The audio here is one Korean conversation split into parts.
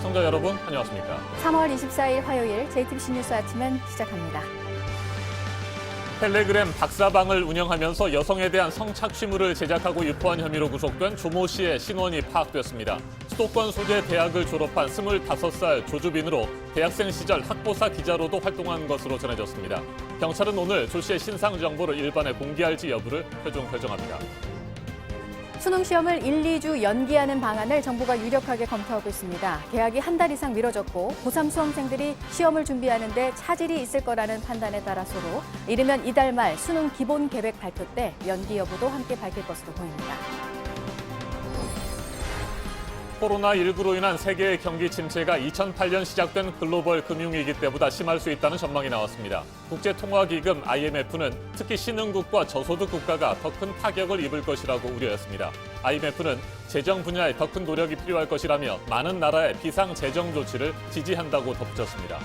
시청자 여러분, 안녕하십니까? 3월 24일 화요일 JTBC 뉴스 아침은 시작합니다. 텔레그램 박사방을 운영하면서 여성에 대한 성착취물을 제작하고 유포한 혐의로 구속된 조모 씨의 신원이 파악됐습니다. 수도권 소재 대학을 졸업한 25살 조주빈으로 대학생 시절 학보사 기자로도 활동한 것으로 전해졌습니다. 경찰은 오늘 조 씨의 신상 정보를 일반에 공개할지 여부를 최종 결정합니다. 수능 시험을 1, 2주 연기하는 방안을 정부가 유력하게 검토하고 있습니다. 개학이 한 달 이상 미뤄졌고 고3 수험생들이 시험을 준비하는데 차질이 있을 거라는 판단에 따라서로 이르면 이달 말 수능 기본 계획 발표 때 연기 여부도 함께 밝힐 것으로 보입니다. 코로나19로 인한 세계의 경기 침체가 2008년 시작된 글로벌 금융위기 때보다 심할 수 있다는 전망이 나왔습니다. 국제통화기금 IMF는 특히 신흥국과 저소득 국가가 더 큰 타격을 입을 것이라고 우려했습니다. IMF는 재정 분야에 더 큰 노력이 필요할 것이라며 많은 나라의 비상재정 조치를 지지한다고 덧붙였습니다.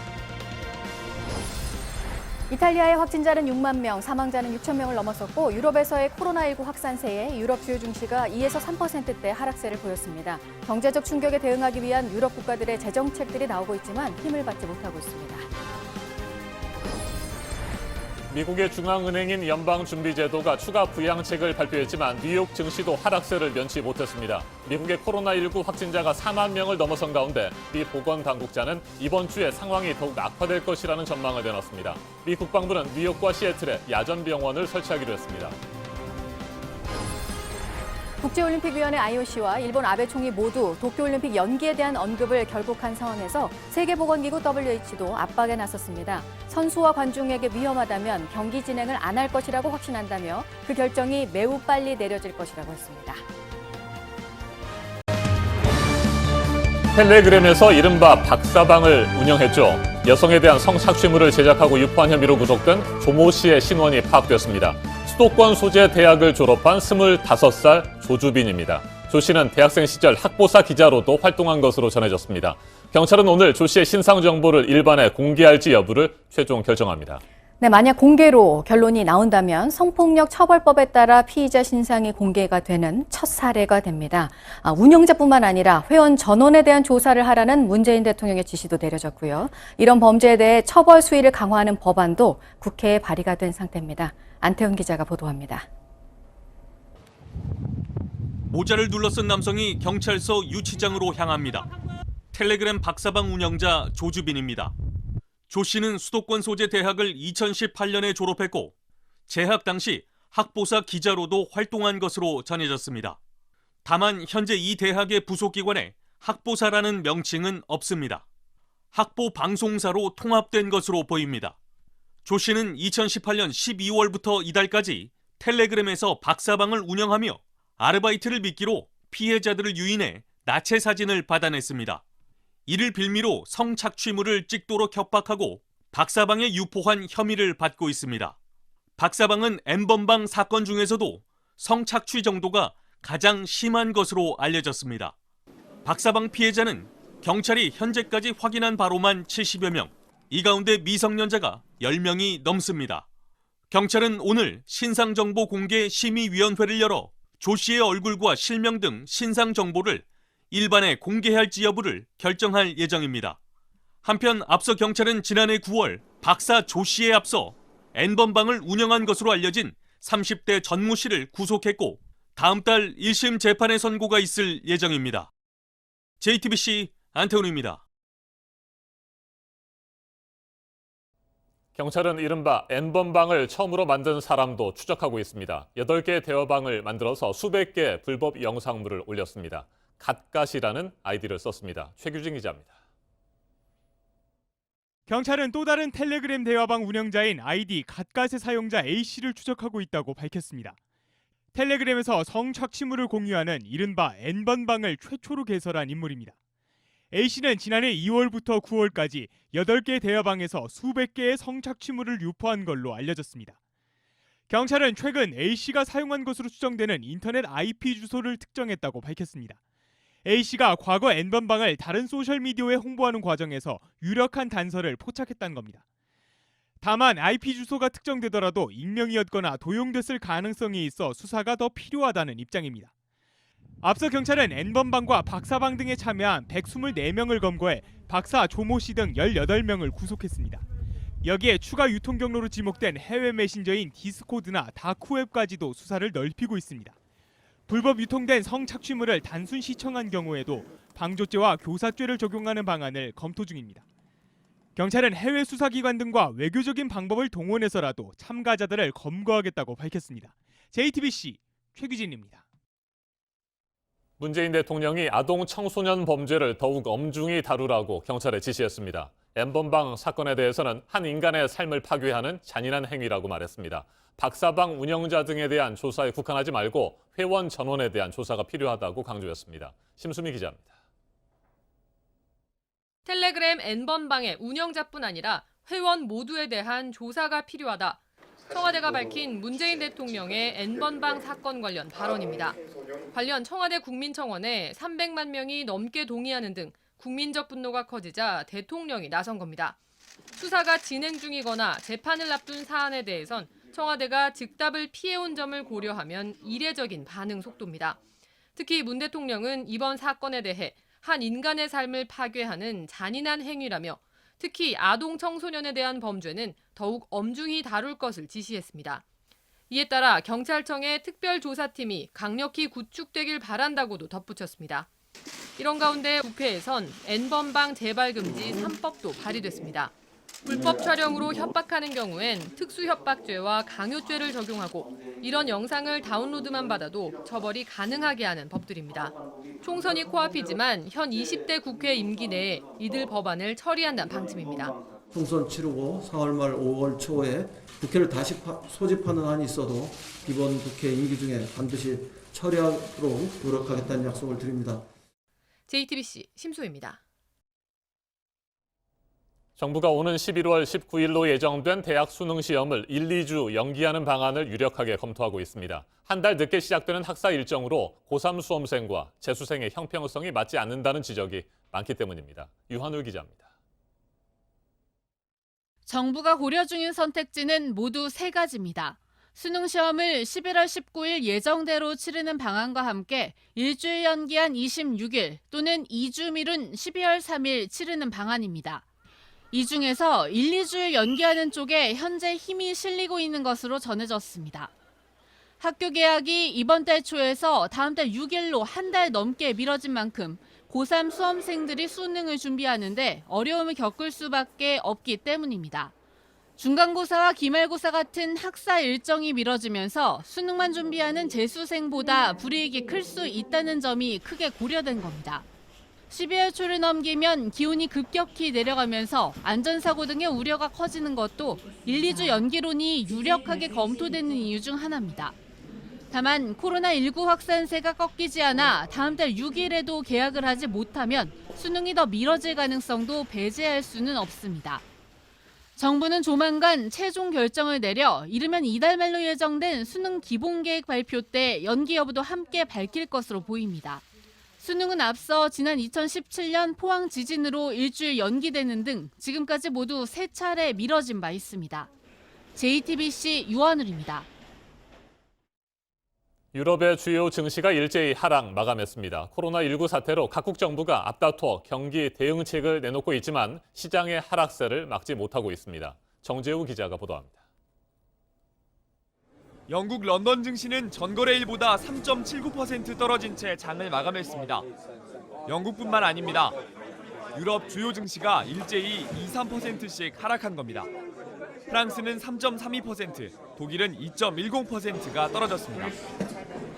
이탈리아의 확진자는 6만 명, 사망자는 6천 명을 넘어섰고 유럽에서의 코로나19 확산세에 유럽 주요 증시가 2에서 3%대 하락세를 보였습니다. 경제적 충격에 대응하기 위한 유럽 국가들의 재정책들이 나오고 있지만 힘을 받지 못하고 있습니다. 미국의 중앙은행인 연방준비제도가 추가 부양책을 발표했지만 뉴욕 증시도 하락세를 면치 못했습니다. 미국의 코로나19 확진자가 4만 명을 넘어선 가운데 미 보건당국자는 이번 주에 상황이 더욱 악화될 것이라는 전망을 내놨습니다. 미 국방부는 뉴욕과 시애틀에 야전병원을 설치하기로 했습니다. 국제올림픽위원회 IOC와 일본 아베 총리 모두 도쿄올림픽 연기에 대한 언급을 결국한 상황에서 세계보건기구 WH도 압박에 나섰습니다. 선수와 관중에게 위험하다면 경기 진행을 안 할 것이라고 확신한다며 그 결정이 매우 빨리 내려질 것이라고 했습니다. 텔레그램에서 이른바 박사방을 운영했죠. 여성에 대한 성착취물을 제작하고 유포한 혐의로 구속된 조모 씨의 신원이 파악됐습니다. 수도권 소재 대학을 졸업한 25살 조주빈입니다. 조 씨는 대학생 시절 학보사 기자로도 활동한 것으로 전해졌습니다. 경찰은 오늘 조 씨의 신상 정보를 일반에 공개할지 여부를 최종 결정합니다. 네, 만약 공개로 결론이 나온다면 성폭력 처벌법에 따라 피의자 신상이 공개가 되는 첫 사례가 됩니다. 운영자뿐만 아니라 회원 전원에 대한 조사를 하라는 문재인 대통령의 지시도 내려졌고요. 이런 범죄에 대해 처벌 수위를 강화하는 법안도 국회에 발의가 된 상태입니다. 안태훈 기자가 보도합니다. 모자를 둘러쓴 남성이 경찰서 유치장으로 향합니다. 텔레그램 박사방 운영자 조주빈입니다. 조 씨는 수도권 소재 대학을 2018년에 졸업했고 재학 당시 학보사 기자로도 활동한 것으로 전해졌습니다. 다만 현재 이 대학의 부속기관에 학보사라는 명칭은 없습니다. 학보 방송사로 통합된 것으로 보입니다. 조 씨는 2018년 12월부터 이달까지 텔레그램에서 박사방을 운영하며 아르바이트를 미끼로 피해자들을 유인해 나체 사진을 받아냈습니다. 이를 빌미로 성착취물을 찍도록 협박하고 박사방에 유포한 혐의를 받고 있습니다. 박사방은 N번방 사건 중에서도 성착취 정도가 가장 심한 것으로 알려졌습니다. 박사방 피해자는 경찰이 현재까지 확인한 바로만 70여 명, 이 가운데 미성년자가 10명이 넘습니다. 경찰은 오늘 신상정보 공개 심의위원회를 열어 조 씨의 얼굴과 실명 등 신상 정보를 일반에 공개할지 여부를 결정할 예정입니다. 한편 앞서 경찰은 지난해 9월 박사 조 씨에 앞서 N번방을 운영한 것으로 알려진 30대 전무 씨를 구속했고 다음 달 1심 재판의 선고가 있을 예정입니다. JTBC 안태훈입니다. 경찰은 이른바 N번방을 처음으로 만든 사람도 추적하고 있습니다. 8개의 대화방을 만들어서 수백 개의 불법 영상물을 올렸습니다. 갓갓이라는 아이디를 썼습니다. 최규진 기자입니다. 경찰은 또 다른 텔레그램 대화방 운영자인 아이디 갓갓의 사용자 A씨를 추적하고 있다고 밝혔습니다. 텔레그램에서 성착취물을 공유하는 이른바 N번방을 최초로 개설한 인물입니다. A씨는 지난해 2월부터 9월까지 8개 대화방에서 수백 개의 성착취물을 유포한 걸로 알려졌습니다. 경찰은 최근 A씨가 사용한 것으로 추정되는 인터넷 IP 주소를 특정했다고 밝혔습니다. A씨가 과거 N번방을 다른 소셜미디어에 홍보하는 과정에서 유력한 단서를 포착했다는 겁니다. 다만 IP 주소가 특정되더라도 익명이었거나 도용됐을 가능성이 있어 수사가 더 필요하다는 입장입니다. 앞서 경찰은 N번방과 박사방 등에 참여한 124명을 검거해 박사 조모 씨 등 18명을 구속했습니다. 여기에 추가 유통 경로로 지목된 해외 메신저인 디스코드나 다크웹까지도 수사를 넓히고 있습니다. 불법 유통된 성착취물을 단순 시청한 경우에도 방조죄와 교사죄를 적용하는 방안을 검토 중입니다. 경찰은 해외 수사기관 등과 외교적인 방법을 동원해서라도 참가자들을 검거하겠다고 밝혔습니다. JTBC 최규진입니다. 문재인 대통령이 아동 청소년 범죄를 더욱 엄중히 다루라고 경찰에 지시했습니다. N번방 사건에 대해서는 한 인간의 삶을 파괴하는 잔인한 행위라고 말했습니다. 박사방 운영자 등에 대한 조사에 국한하지 말고 회원 전원에 대한 조사가 필요하다고 강조했습니다. 심수미 기자입니다. 텔레그램 N번방의 운영자뿐 아니라 회원 모두에 대한 조사가 필요하다. 청와대가 밝힌 문재인 대통령의 N번방 사건 관련 발언입니다. 관련 청와대 국민청원에 300만 명이 넘게 동의하는 등 국민적 분노가 커지자 대통령이 나선 겁니다. 수사가 진행 중이거나 재판을 앞둔 사안에 대해선 청와대가 즉답을 피해온 점을 고려하면 이례적인 반응 속도입니다. 특히 문 대통령은 이번 사건에 대해 한 인간의 삶을 파괴하는 잔인한 행위라며 특히 아동 청소년에 대한 범죄는 더욱 엄중히 다룰 것을 지시했습니다. 이에 따라 경찰청의 특별조사팀이 강력히 구축되길 바란다고도 덧붙였습니다. 이런 가운데 국회에선 N번방 재발금지 3법도 발의됐습니다. 불법 촬영으로 협박하는 경우엔 특수협박죄와 강요죄를 적용하고 이런 영상을 다운로드만 받아도 처벌이 가능하게 하는 법들입니다. 총선이 코앞이지만 현 20대 국회 임기 내에 이들 법안을 처리한다는 방침입니다. 총선 치르고 4월 말 5월 초에 국회를 다시 소집하는 한이 있어도 이번 국회 임기 중에 반드시 처리하도록 노력하겠다는 약속을 드립니다. JTBC 심수희입니다. 정부가 오는 11월 19일로 예정된 대학 수능 시험을 1, 2주 연기하는 방안을 유력하게 검토하고 있습니다. 한 달 늦게 시작되는 학사 일정으로 고3 수험생과 재수생의 형평성이 맞지 않는다는 지적이 많기 때문입니다. 유한울 기자입니다. 정부가 고려 중인 선택지는 모두 세 가지입니다. 수능 시험을 11월 19일 예정대로 치르는 방안과 함께 일주일 연기한 26일 또는 2주 미룬 12월 3일 치르는 방안입니다. 이 중에서 1, 2주일 연기하는 쪽에 현재 힘이 실리고 있는 것으로 전해졌습니다. 학교 개학이 이번 달 초에서 다음 달 6일로 한 달 넘게 미뤄진 만큼 고3 수험생들이 수능을 준비하는데 어려움을 겪을 수밖에 없기 때문입니다. 중간고사와 기말고사 같은 학사 일정이 미뤄지면서 수능만 준비하는 재수생보다 불이익이 클 수 있다는 점이 크게 고려된 겁니다. 12월 초를 넘기면 기온이 급격히 내려가면서 안전사고 등의 우려가 커지는 것도 1, 2주 연기론이 유력하게 검토되는 이유 중 하나입니다. 다만 코로나19 확산세가 꺾이지 않아 다음 달 6일에도 개학을 하지 못하면 수능이 더 미뤄질 가능성도 배제할 수는 없습니다. 정부는 조만간 최종 결정을 내려 이르면 이달 말로 예정된 수능 기본계획 발표 때 연기 여부도 함께 밝힐 것으로 보입니다. 수능은 앞서 지난 2017년 포항 지진으로 일주일 연기되는 등 지금까지 모두 3차례 미뤄진 바 있습니다. JTBC 유한울입니다. 유럽의 주요 증시가 일제히 하락 마감했습니다. 코로나19 사태로 각국 정부가 앞다퉈 경기 대응책을 내놓고 있지만 시장의 하락세를 막지 못하고 있습니다. 정재우 기자가 보도합니다. 영국 런던 증시는 전거래일보다 3.79% 떨어진 채 장을 마감했습니다. 영국뿐만 아닙니다. 유럽 주요 증시가 일제히 2~3%씩 하락한 겁니다. 프랑스는 3.32%, 독일은 2.10%가 떨어졌습니다.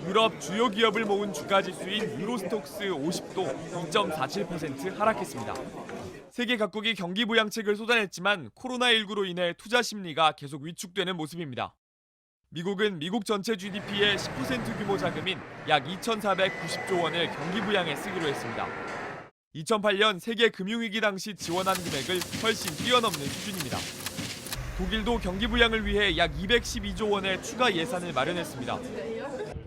유럽 주요 기업을 모은 주가지수인 유로스톡스 50도 2.47% 하락했습니다. 세계 각국이 경기 부양책을 쏟아냈지만 코로나19로 인해 투자 심리가 계속 위축되는 모습입니다. 미국은 미국 전체 GDP의 10% 규모 자금인 약 2,490조 원을 경기 부양에 쓰기로 했습니다. 2008년 세계 금융위기 당시 지원한 금액을 훨씬 뛰어넘는 수준입니다. 독일도 경기 부양을 위해 약 212조 원의 추가 예산을 마련했습니다.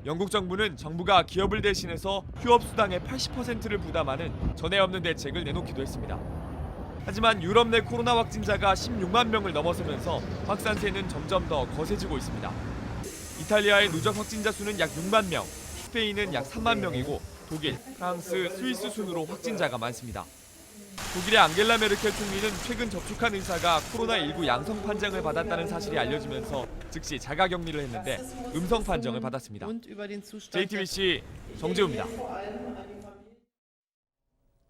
영국 정부는 정부가 기업을 대신해서 휴업수당의 80%를 부담하는 전에 없는 대책을 내놓기도 했습니다. 하지만 유럽 내 코로나 확진자가 16만 명을 넘어서면서 확산세는 점점 더 거세지고 있습니다. 이탈리아의 누적 확진자 수는 약 6만 명, 스페인은 약 3만 명이고 독일, 프랑스, 스위스 순으로 확진자가 많습니다. 독일의 앙겔라 메르켈 총리는 최근 접촉한 의사가 코로나19 양성 판정을 받았다는 사실이 알려지면서 즉시 자가격리를 했는데 음성 판정을 받았습니다. JTBC 정재우입니다.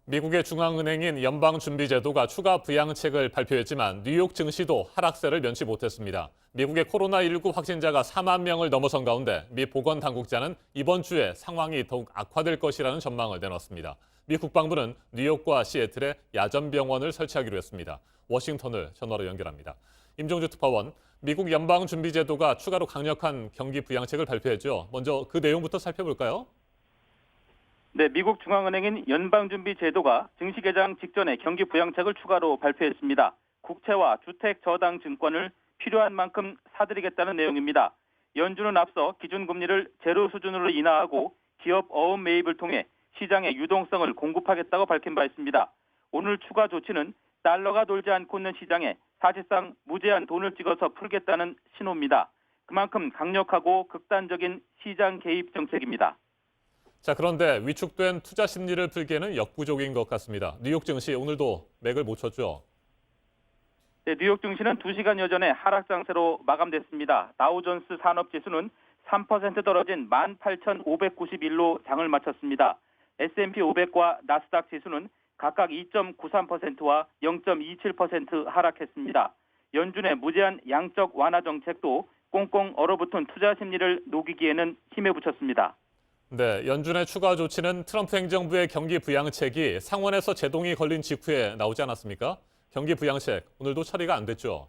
미국의 중앙은행인 연방준비제도가 추가 부양책을 발표했지만 뉴욕 증시도 하락세를 면치 못했습니다. 미국의 코로나19 확진자가 4만 명을 넘어선 가운데 미 보건당국자는 이번 주에 상황이 더욱 악화될 것이라는 전망을 내놨습니다. 미 국방부는 뉴욕과 시애틀에 야전병원을 설치하기로 했습니다. 워싱턴을 전화로 연결합니다. 임종주 특파원, 미국 연방준비제도가 추가로 강력한 경기 부양책을 발표했죠. 먼저 그 내용부터 살펴볼까요? 네, 미국 중앙은행인 연방준비제도가 증시 개장 직전에 경기 부양책을 추가로 발표했습니다. 국채와 주택 저당 증권을 필요한 만큼 사들이겠다는 내용입니다. 연준은 앞서 기준금리를 제로 수준으로 인하하고 기업 어음 매입을 통해 시장의 유동성을 공급하겠다고 밝힌 바 있습니다. 오늘 추가 조치는 달러가 돌지 않고 있는 시장에 사실상 무제한 돈을 찍어서 풀겠다는 신호입니다. 그만큼 강력하고 극단적인 시장 개입 정책입니다. 자, 그런데 위축된 투자 심리를 풀기에는 역부족인 것 같습니다. 뉴욕 증시 오늘도 맥을 못 쳤죠. 네, 뉴욕 증시는 2시간여 전에 하락 장세로 마감됐습니다. 다우존스 산업지수는 3% 떨어진 18,591로 장을 마쳤습니다. S&P 500과 나스닥 지수는 각각 2.93%와 0.27% 하락했습니다. 연준의 무제한 양적 완화 정책도 꽁꽁 얼어붙은 투자 심리를 녹이기에는 힘에 부쳤습니다. 네, 연준의 추가 조치는 트럼프 행정부의 경기 부양책이 상원에서 제동이 걸린 직후에 나오지 않았습니까? 경기 부양책, 오늘도 처리가 안 됐죠.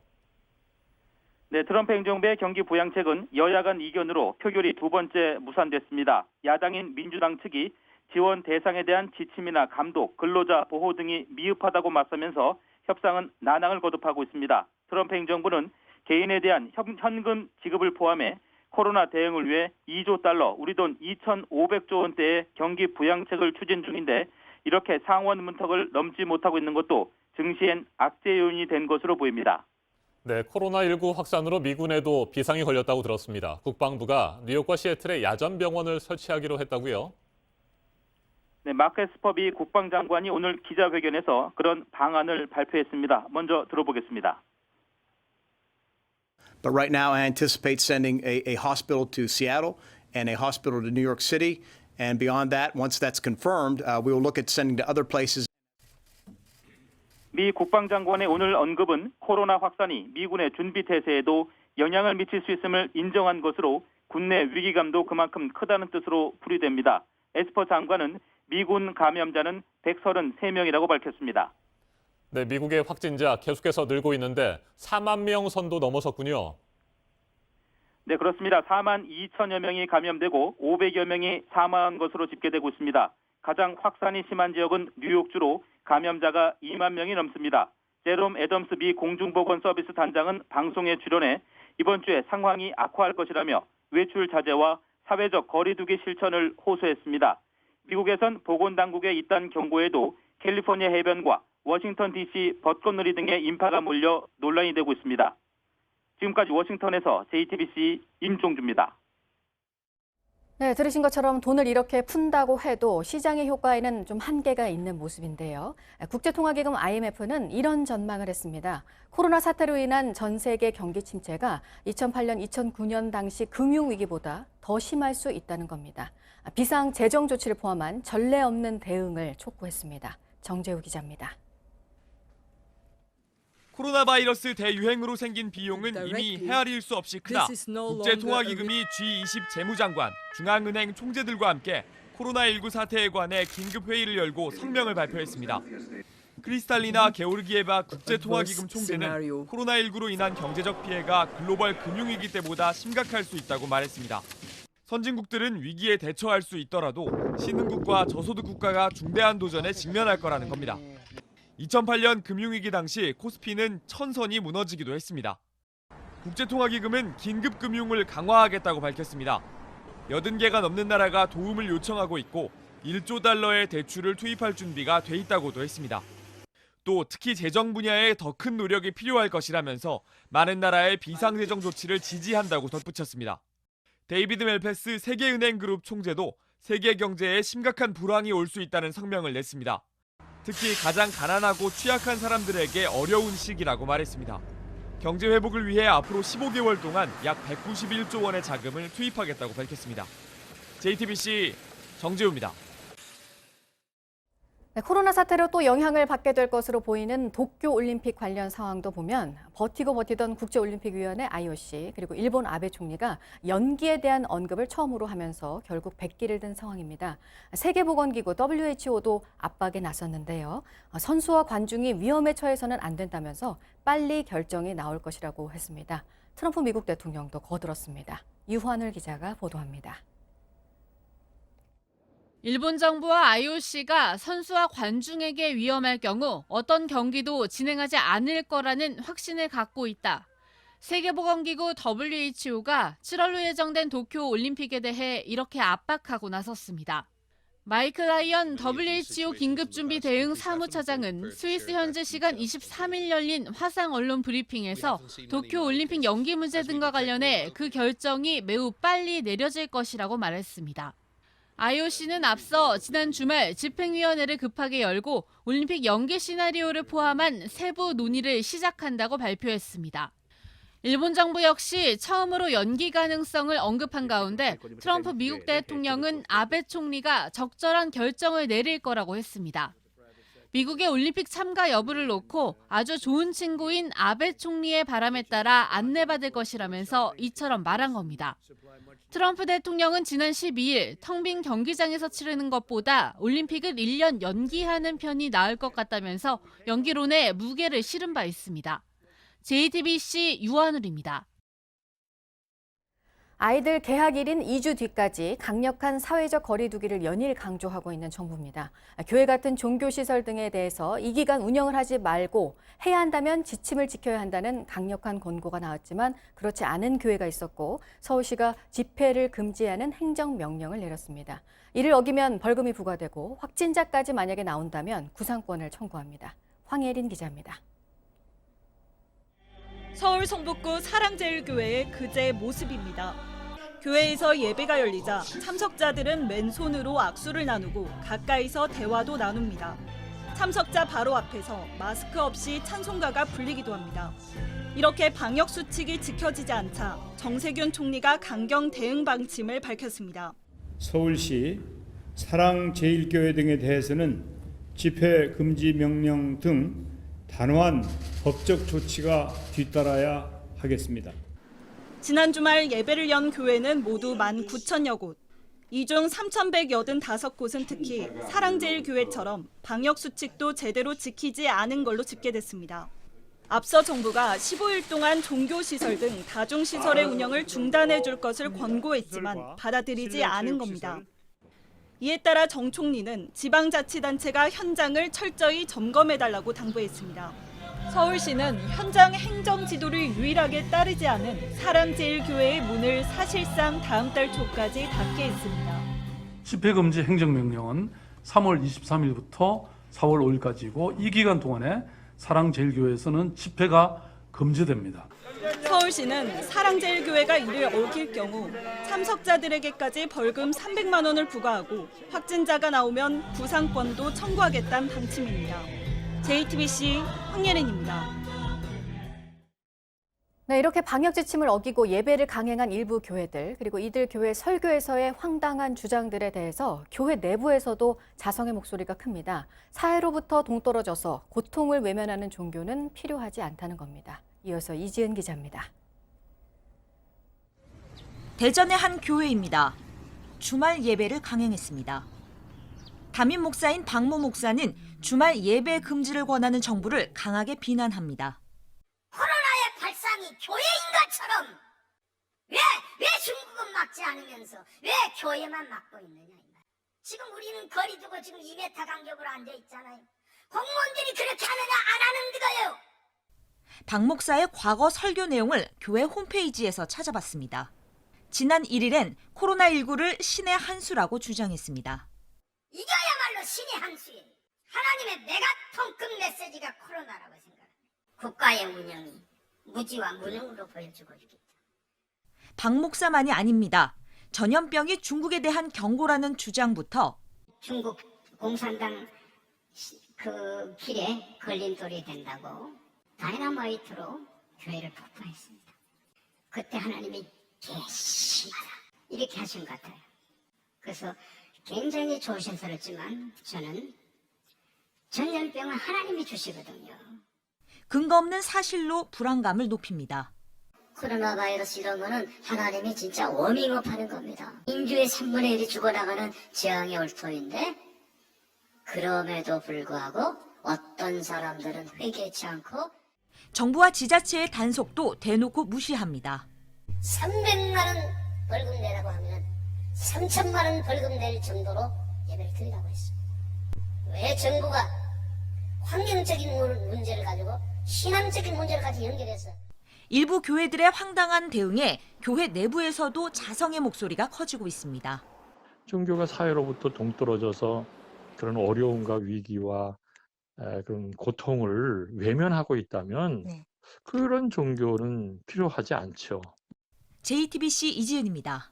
네, 트럼프 행정부의 경기 부양책은 여야 간 이견으로 표결이 두 번째 무산됐습니다. 야당인 민주당 측이 지원 대상에 대한 지침이나 감독, 근로자 보호 등이 미흡하다고 맞서면서 협상은 난항을 거듭하고 있습니다. 트럼프 행정부는 개인에 대한 현금 지급을 포함해 코로나 대응을 위해 2조 달러, 우리 돈 2,500조 원대의 경기 부양책을 추진 중인데 이렇게 상원 문턱을 넘지 못하고 있는 것도 증시엔 악재 요인이 된 것으로 보입니다. 네, 코로나19 확산으로 미군에도 비상이 걸렸다고 들었습니다. 국방부가 뉴욕과 시애틀에 야전병원을 설치하기로 했다고요? 네, 마크 에스퍼비 국방장관이 오늘 기자회견에서 그런 방안을 발표했습니다. 먼저 들어보겠습니다. But right now, I anticipate sending a hospital to Seattle and a hospital to New York City. And beyond that, once that's confirmed, we will look at sending to other places. 미 국방장관의 오늘 언급은 코로나 확산이 미군의 준비 태세에도 영향을 미칠 수 있음을 인정한 것으로 국내 위기감도 그만큼 크다는 뜻으로 풀이됩니다. 에스퍼 장관은 미군 감염자는 133명이라고 밝혔습니다. 네, 미국의 확진자 계속해서 늘고 있는데 4만 명 선도 넘어섰군요. 네, 그렇습니다. 4만 2천여 명이 감염되고 500여 명이 사망한 것으로 집계되고 있습니다. 가장 확산이 심한 지역은 뉴욕주로 감염자가 2만 명이 넘습니다. 제롬 애덤스 미 공중보건서비스 단장은 방송에 출연해 이번 주에 상황이 악화할 것이라며 외출 자제와 사회적 거리두기 실천을 호소했습니다. 미국에선 보건당국의 이딴 경고에도 캘리포니아 해변과 워싱턴 DC 벚꽃놀이 등의 인파가 몰려 논란이 되고 있습니다. 지금까지 워싱턴에서 JTBC 임종주입니다. 네, 들으신 것처럼 돈을 이렇게 푼다고 해도 시장의 효과에는 좀 한계가 있는 모습인데요. 국제통화기금 IMF는 이런 전망을 했습니다. 코로나 사태로 인한 전 세계 경기 침체가 2008년, 2009년 당시 금융위기보다 더 심할 수 있다는 겁니다. 비상 재정 조치를 포함한 전례 없는 대응을 촉구했습니다. 정재우 기자입니다. 코로나 바이러스 대유행으로 생긴 비용은 이미 헤아릴 수 없이 크다. 국제통화기금이 G20 재무장관, 중앙은행 총재들과 함께 코로나19 사태에 관해 긴급회의를 열고 성명을 발표했습니다. 크리스탈리나 게오르기에바 국제통화기금 총재는 코로나19로 인한 경제적 피해가 글로벌 금융위기 때보다 심각할 수 있다고 말했습니다. 선진국들은 위기에 대처할 수 있더라도 신흥국과 저소득 국가가 중대한 도전에 직면할 거라는 겁니다. 2008년 금융위기 당시 코스피는 1000선이 무너지기도 했습니다. 국제통화기금은 긴급금융을 강화하겠다고 밝혔습니다. 80개가 넘는 나라가 도움을 요청하고 있고 1조 달러의 대출을 투입할 준비가 돼 있다고도 했습니다. 또 특히 재정 분야에 더 큰 노력이 필요할 것이라면서 많은 나라의 비상재정 조치를 지지한다고 덧붙였습니다. 데이비드 멜페스 세계은행그룹 총재도 세계 경제에 심각한 불황이 올 수 있다는 성명을 냈습니다. 특히 가장 가난하고 취약한 사람들에게 어려운 시기라고 말했습니다. 경제 회복을 위해 앞으로 15개월 동안 약 191조 원의 자금을 투입하겠다고 밝혔습니다. JTBC 정재우입니다. 네, 코로나 사태로 또 영향을 받게 될 것으로 보이는 도쿄올림픽 관련 상황도 보면 버티던 국제올림픽위원회 IOC 그리고 일본 아베 총리가 연기에 대한 언급을 처음으로 하면서 결국 백기를 든 상황입니다. 세계보건기구 WHO도 압박에 나섰는데요. 선수와 관중이 위험에 처해서는 안 된다면서 빨리 결정이 나올 것이라고 했습니다. 트럼프 미국 대통령도 거들었습니다. 유환을 기자가 보도합니다. 일본 정부와 IOC가 선수와 관중에게 위험할 경우 어떤 경기도 진행하지 않을 거라는 확신을 갖고 있다. 세계보건기구 WHO가 7월로 예정된 도쿄올림픽에 대해 이렇게 압박하고 나섰습니다. 마이클 라이언 WHO 긴급준비 대응 사무처장은 스위스 현지 시간 23일 열린 화상 언론 브리핑에서 도쿄올림픽 연기 문제 등과 관련해 그 결정이 매우 빨리 내려질 것이라고 말했습니다. IOC는 앞서 지난 주말 집행위원회를 급하게 열고 올림픽 연기 시나리오를 포함한 세부 논의를 시작한다고 발표했습니다. 일본 정부 역시 처음으로 연기 가능성을 언급한 가운데 트럼프 미국 대통령은 아베 총리가 적절한 결정을 내릴 거라고 했습니다. 미국의 올림픽 참가 여부를 놓고 아주 좋은 친구인 아베 총리의 바람에 따라 안내받을 것이라면서 이처럼 말한 겁니다. 트럼프 대통령은 지난 12일 텅 빈 경기장에서 치르는 것보다 올림픽을 1년 연기하는 편이 나을 것 같다면서 연기론에 무게를 실은 바 있습니다. JTBC 유한울입니다. 아이들 개학일인 2주 뒤까지 강력한 사회적 거리 두기를 연일 강조하고 있는 정부입니다. 교회 같은 종교시설 등에 대해서 이 기간 운영을 하지 말고 해야 한다면 지침을 지켜야 한다는 강력한 권고가 나왔지만 그렇지 않은 교회가 있었고 서울시가 집회를 금지하는 행정명령을 내렸습니다. 이를 어기면 벌금이 부과되고 확진자까지 만약에 나온다면 구상권을 청구합니다. 황예린 기자입니다. 서울 성북구 사랑제일교회의 그제의 모습입니다. 교회에서 예배가 열리자 참석자들은 맨손으로 악수를 나누고 가까이서 대화도 나눕니다. 참석자 바로 앞에서 마스크 없이 찬송가가 불리기도 합니다. 이렇게 방역 수칙이 지켜지지 않자 정세균 총리가 강경 대응 방침을 밝혔습니다. 서울시 사랑제일교회 등에 대해서는 집회 금지 명령 등 단호한 법적 조치가 뒤따라야 하겠습니다. 지난 주말 예배를 연 교회는 모두 19,000여 곳. 이 중 3,185곳은 특히 사랑제일교회처럼 방역수칙도 제대로 지키지 않은 걸로 집계됐습니다. 앞서 정부가 15일 동안 종교시설 등 다중시설의 운영을 중단해 줄 것을 권고했지만 받아들이지 않은 겁니다. 이에 따라 정 총리는 지방자치단체가 현장을 철저히 점검해달라고 당부했습니다. 서울시는 현장 행정 지도를 유일하게 따르지 않은 사랑제일교회의 문을 사실상 다음 달 초까지 닫게 했습니다. 집회금지 행정명령은 3월 23일부터 4월 5일까지고 이 기간 동안에 사랑제일교회에서는 집회가 금지됩니다. 서울시는 사랑제일교회가 이를 어길 경우 참석자들에게까지 벌금 300만 원을 부과하고 확진자가 나오면 구상권도 청구하겠다는 방침입니다. JTBC 황예린입니다. 네, 이렇게 방역 지침을 어기고 예배를 강행한 일부 교회들 그리고 이들 교회 설교에서의 황당한 주장들에 대해서 교회 내부에서도 자성의 목소리가 큽니다. 사회로부터 동떨어져서 고통을 외면하는 종교는 필요하지 않다는 겁니다. 이어서 이지은 기자입니다. 대전의 한 교회입니다. 주말 예배를 강행했습니다. 담임 목사인 박모 목사는 주말 예배 금지를 권하는 정부를 강하게 비난합니다. 코로나의 발상이 교회인 것처럼 왜 중국은 막지 않으면서 왜 교회만 막고 있느냐 이 말. 지금 우리는 거리 두고 지금 2m 간격으로 앉아 있잖아요. 공무원들이 그렇게 하느냐 안 하는 거예요. 박 목사의 과거 설교 내용을 교회 홈페이지에서 찾아봤습니다. 지난 1일엔 코로나19를 신의 한 수라고 주장했습니다. 이거야말로 신의 한 수예요. 하나님의 메가톤급 메시지가 코로나라고 생각합니다. 국가의 운영이 무지와 무능으로 보여주고 있겠죠. 박 목사만이 아닙니다. 전염병이 중국에 대한 경고라는 주장부터 중국 공산당 그 길에 걸림돌이 된다고 다이너마이트로 교회를 폭파했습니다. 그때 하나님이 괘씸하다 이렇게 하신 것 같아요. 그래서 굉장히 조심스럽지만 저는 전염병은 하나님이 주시거든요. 근거 없는 사실로 불안감을 높입니다. 코로나 바이러스 이런 거는 하나님이 진짜 워밍업하는 겁니다. 인류의 3분의 1이 죽어나가는 재앙의 얼토인데 그럼에도 불구하고 어떤 사람들은 회개치 않고 정부와 지자체의 단속도 대놓고 무시합니다. 300만 원 벌금 내라고 하면 3천만 원 벌금 낼 정도로 예배를 드리라고 했습니다. 왜 정부가 환경적인 문제를 가지고 신앙적인 문제를 가지고 연결해서 일부 교회들의 황당한 대응에 교회 내부에서도 자성의 목소리가 커지고 있습니다. 종교가 사회로부터 동떨어져서 그런 어려움과 위기와 그런 고통을 외면하고 있다면 그런 종교는 필요하지 않죠. JTBC 이지은입니다.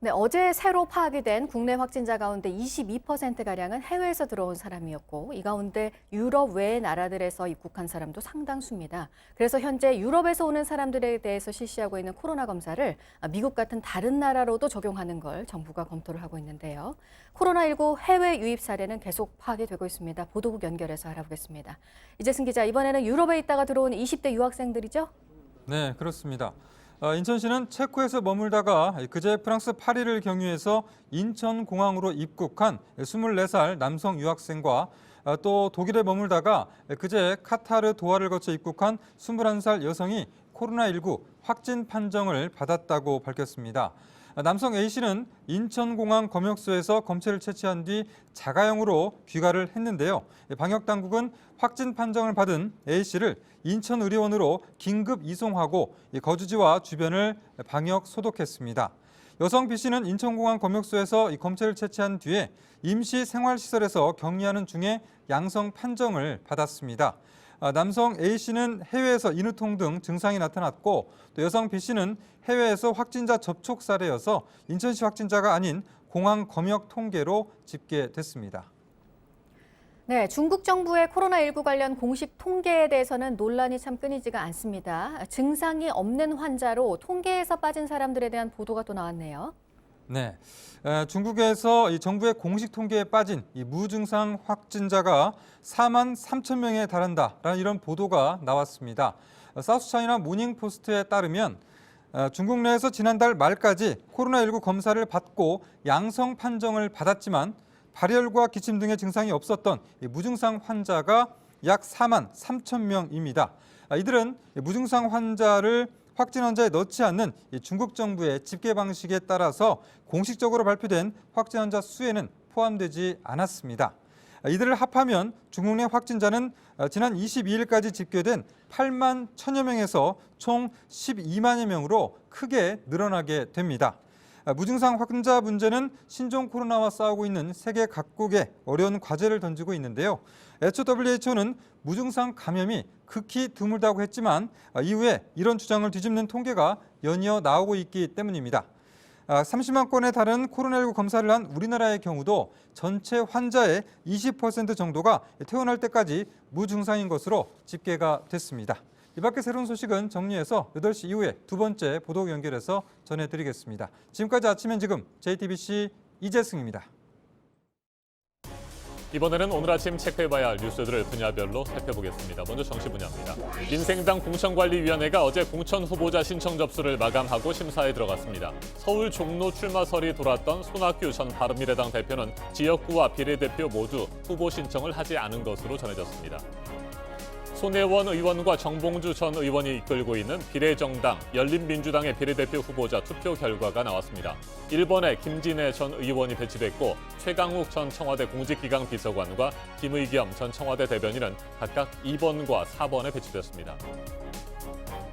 네, 어제 새로 파악이 된 국내 확진자 가운데 22%가량은 해외에서 들어온 사람이었고 이 가운데 유럽 외의 나라들에서 입국한 사람도 상당수입니다. 그래서 현재 유럽에서 오는 사람들에 대해서 실시하고 있는 코로나 검사를 미국 같은 다른 나라로도 적용하는 걸 정부가 검토를 하고 있는데요. 코로나19 해외 유입 사례는 계속 파악이 되고 있습니다. 보도국 연결해서 알아보겠습니다. 이재승 기자, 이번에는 유럽에 있다가 들어온 20대 유학생들이죠? 네, 그렇습니다. 인천시는 체코에서 머물다가 그제 프랑스 파리를 경유해서 인천공항으로 입국한 24살 남성 유학생과 또 독일에 머물다가 그제 카타르 도하를 거쳐 입국한 21살 여성이 코로나19 확진 판정을 받았다고 밝혔습니다. 남성 A씨는 인천공항 검역소에서 검체를 채취한 뒤 자가용으로 귀가를 했는데요. 방역당국은 확진 판정을 받은 A씨를 인천의료원으로 긴급 이송하고 거주지와 주변을 방역 소독했습니다. 여성 B씨는 인천공항 검역소에서 검체를 채취한 뒤에 임시 생활시설에서 격리하는 중에 양성 판정을 받았습니다. 남성 A씨는 해외에서 인후통 등 증상이 나타났고 또 여성 B씨는 해외에서 확진자 접촉 사례여서 인천시 확진자가 아닌 공항 검역 통계로 집계됐습니다. 네, 중국 정부의 코로나19 관련 공식 통계에 대해서는 논란이 참 끊이지가 않습니다. 증상이 없는 환자로 통계에서 빠진 사람들에 대한 보도가 또 나왔네요. 네, 중국에서 이 정부의 공식 통계에 빠진 이 무증상 확진자가 4만 3천 명에 달한다라는 이런 보도가 나왔습니다. 사우스차이나 모닝포스트에 따르면 중국 내에서 지난달 말까지 코로나19 검사를 받고 양성 판정을 받았지만 발열과 기침 등의 증상이 없었던 이 무증상 환자가 약 4만 3천 명입니다. 이들은 무증상 환자를 확진 환자에 넣지 않는 중국 정부의 집계 방식에 따라서 공식적으로 발표된 확진 환자 수에는 포함되지 않았습니다. 이들을 합하면 중국 내 확진자는 지난 22일까지 집계된 8만 1천여 명에서 총 12만여 명으로 크게 늘어나게 됩니다. 무증상 확진자 문제는 신종 코로나와 싸우고 있는 세계 각국에 어려운 과제를 던지고 있는데요. 애초 WHO는 무증상 감염이 극히 드물다고 했지만 이후에 이런 주장을 뒤집는 통계가 연이어 나오고 있기 때문입니다. 30만 건에 달한 코로나19 검사를 한 우리나라의 경우도 전체 환자의 20% 정도가 퇴원할 때까지 무증상인 것으로 집계가 됐습니다. 이 밖에 새로운 소식은 정리해서 8시 이후에 두 번째 보도 연결해서 전해드리겠습니다. 지금까지 아침엔 지금 JTBC 이재승입니다. 이번에는 오늘 아침 체크해봐야 할 뉴스들을 분야별로 살펴보겠습니다. 먼저 정치 분야입니다. 민생당 공천관리위원회가 어제 공천 후보자 신청 접수를 마감하고 심사에 들어갔습니다. 서울 종로 출마설이 돌았던 손학규 전 바른미래당 대표는 지역구와 비례대표 모두 후보 신청을 하지 않은 것으로 전해졌습니다. 손혜원 의원과 정봉주 전 의원이 이끌고 있는 비례정당 열린민주당의 비례대표 후보자 투표 결과가 나왔습니다. 1번에 김진애 전 의원이 배치됐고 최강욱 전 청와대 공직기강 비서관과 김의겸 전 청와대 대변인은 각각 2번과 4번에 배치됐습니다.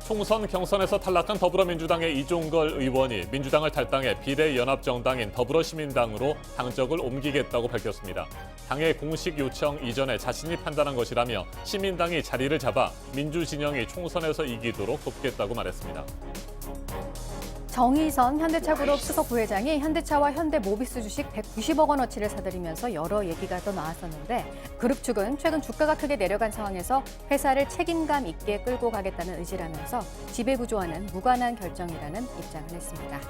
총선 경선에서 탈락한 더불어민주당의 이종걸 의원이 민주당을 탈당해 비례연합정당인 더불어시민당으로 당적을 옮기겠다고 밝혔습니다. 당의 공식 요청 이전에 자신이 판단한 것이라며 시민당이 자리를 잡아 민주진영이 총선에서 이기도록 돕겠다고 말했습니다. 정의선 현대차그룹 수석 부회장이 현대차와 현대모비스 주식 190억 원어치를 사들이면서 여러 얘기가 또 나왔었는데 그룹 측은 최근 주가가 크게 내려간 상황에서 회사를 책임감 있게 끌고 가겠다는 의지라면서 지배구조와는 무관한 결정이라는 입장을 했습니다.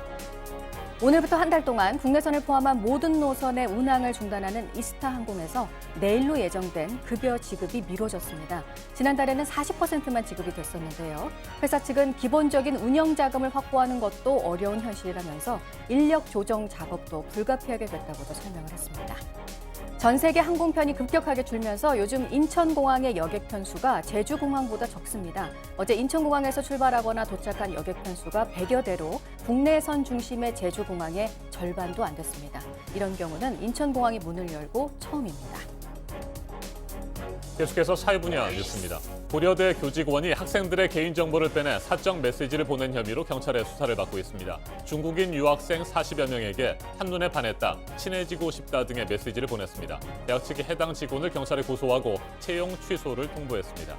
오늘부터 한 달 동안 국내선을 포함한 모든 노선의 운항을 중단하는 이스타항공에서 내일로 예정된 급여 지급이 미뤄졌습니다. 지난달에는 40%만 지급이 됐었는데요. 회사 측은 기본적인 운영 자금을 확보하는 것도 어려운 현실이라면서 인력 조정 작업도 불가피하게 됐다고도 설명을 했습니다. 전 세계 항공편이 급격하게 줄면서 요즘 인천공항의 여객 편수가 제주공항보다 적습니다. 어제 인천공항에서 출발하거나 도착한 여객 편수가 100여 대로 국내선 중심의 제주공항의 절반도 안 됐습니다. 이런 경우는 인천공항이 문을 열고 처음입니다. 계속해서 사회 분야 뉴스입니다. 고려대 교직원이 학생들의 개인정보를 빼내 사적 메시지를 보낸 혐의로 경찰의 수사를 받고 있습니다. 중국인 유학생 40여 명에게 한눈에 반했다, 친해지고 싶다 등의 메시지를 보냈습니다. 대학 측이 해당 직원을 경찰에 고소하고 채용 취소를 통보했습니다.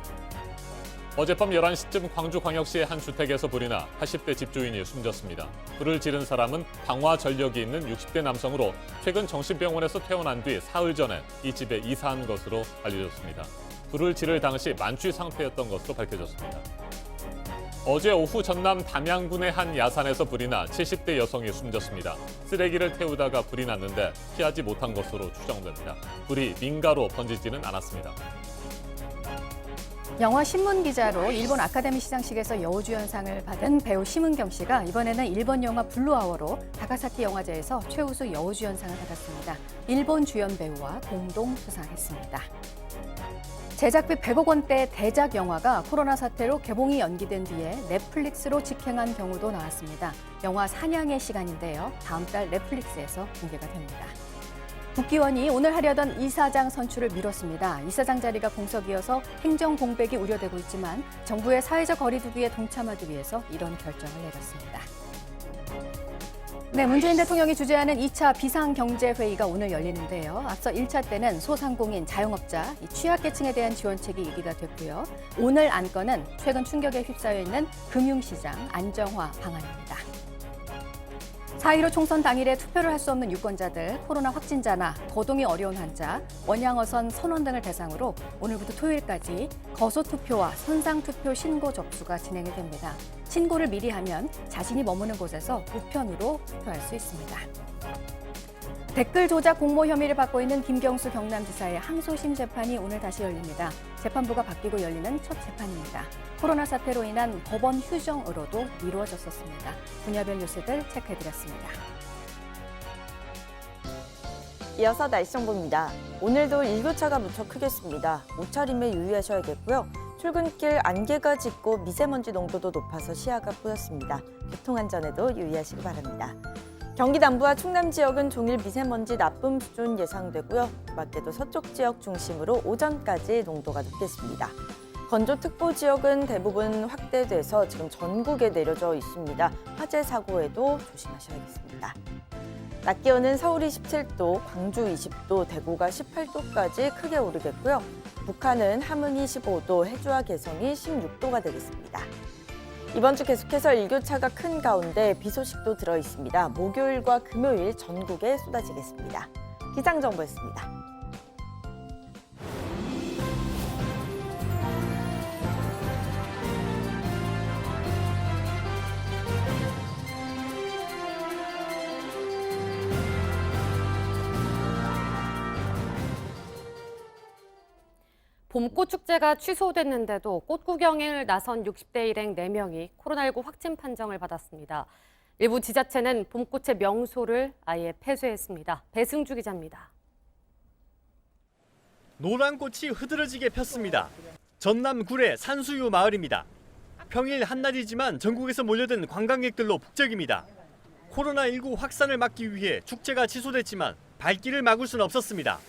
어젯밤 11시쯤 광주광역시의 한 주택에서 불이 나 80대 집주인이 숨졌습니다. 불을 지른 사람은 방화 전력이 있는 60대 남성으로 최근 정신병원에서 퇴원한 뒤 사흘 전에 이 집에 이사한 것으로 알려졌습니다. 불을 지를 당시 만취 상태였던 것으로 밝혀졌습니다. 어제 오후 전남 담양군의 한 야산에서 불이 나 70대 여성이 숨졌습니다. 쓰레기를 태우다가 불이 났는데 피하지 못한 것으로 추정됩니다. 불이 민가로 번지지는 않았습니다. 영화 신문 기자로 일본 아카데미 시상식에서 여우주연상을 받은 배우 심은경 씨가 이번에는 일본 영화 블루아워로 다카사키 영화제에서 최우수 여우주연상을 받았습니다. 일본 주연 배우와 공동 수상했습니다. 제작비 100억 원대 대작 영화가 코로나 사태로 개봉이 연기된 뒤에 넷플릭스로 직행한 경우도 나왔습니다. 영화 사냥의 시간인데요. 다음 달 넷플릭스에서 공개가 됩니다. 국기원이 오늘 하려던 이사장 선출을 미뤘습니다. 이사장 자리가 공석이어서 행정 공백이 우려되고 있지만 정부의 사회적 거리 두기에 동참하기 위해서 이런 결정을 내렸습니다. 네, 문재인 대통령이 주재하는 2차 비상경제회의가 오늘 열리는데요. 앞서 1차 때는 소상공인, 자영업자, 취약계층에 대한 지원책이 얘기가 됐고요. 오늘 안건은 최근 충격에 휩싸여 있는 금융시장 안정화 방안입니다. 4.15 총선 당일에 투표를 할 수 없는 유권자들, 코로나 확진자나 거동이 어려운 환자, 원양어선 선원 등을 대상으로 오늘부터 토요일까지 거소투표와 선상투표 신고 접수가 진행이 됩니다. 신고를 미리 하면 자신이 머무는 곳에서 우편으로 투표할 수 있습니다. 댓글 조작 공모 혐의를 받고 있는 김경수 경남지사의 항소심 재판이 오늘 다시 열립니다. 재판부가 바뀌고 열리는 첫 재판입니다. 코로나 사태로 인한 법원 휴정으로도 미뤄졌었습니다. 분야별 뉴스들 체크해드렸습니다. 이어서 날씨 정보입니다. 오늘도 일교차가 무척 크겠습니다. 옷차림에 유의하셔야겠고요. 출근길 안개가 짙고 미세먼지 농도도 높아서 시야가 뿌옇습니다. 교통안전에도 유의하시기 바랍니다. 경기 남부와 충남 지역은 종일 미세먼지 나쁨 수준 예상되고요. 그 밖에도 서쪽 지역 중심으로 오전까지 농도가 높겠습니다. 건조특보 지역은 대부분 확대돼서 지금 전국에 내려져 있습니다. 화재 사고에도 조심하셔야겠습니다. 낮 기온은 서울이 17도, 광주 20도, 대구가 18도까지 크게 오르겠고요. 북한은 함흥이 15도, 해주와 개성이 16도가 되겠습니다. 이번 주 계속해서 일교차가 큰 가운데 비 소식도 들어 있습니다. 목요일과 금요일 전국에 쏟아지겠습니다. 기상정보였습니다. 봄꽃 축제가 취소됐는데도 꽃 구경을 나선 60대 일행 4명이 코로나19 확진 판정을 받았습니다. 일부 지자체는 봄꽃의 명소를 아예 폐쇄했습니다. 배승주 기자입니다. 노란 꽃이 흐드러지게 폈습니다. 전남 구례 산수유 마을입니다. 평일 한날이지만 전국에서 몰려든 관광객들로 북적입니다. 코로나19 확산을 막기 위해 축제가 취소됐지만 발길을 막을 수는 없었습니다.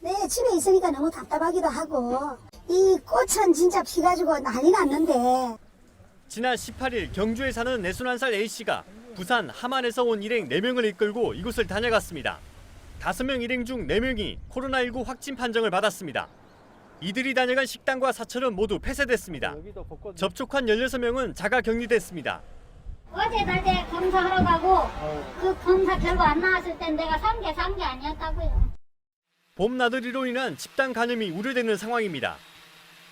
네, 집에 있으니까 너무 답답하기도 하고 이 꽃은 진짜 피가지고 난리 났는데. 지난 18일 경주에 사는 61살 A씨가 부산 함안에서 온 일행 4명을 이끌고 이곳을 다녀갔습니다. 5명 일행 중 4명이 코로나19 확진 판정을 받았습니다. 이들이 다녀간 식당과 사찰은 모두 폐쇄됐습니다. 접촉한 16명은 자가 격리됐습니다. 어제 낮에 검사하러 가고 그 검사 결과 안 나왔을 땐 내가 산 게 아니었다고요. 봄 나들이로 인한 집단 감염이 우려되는 상황입니다.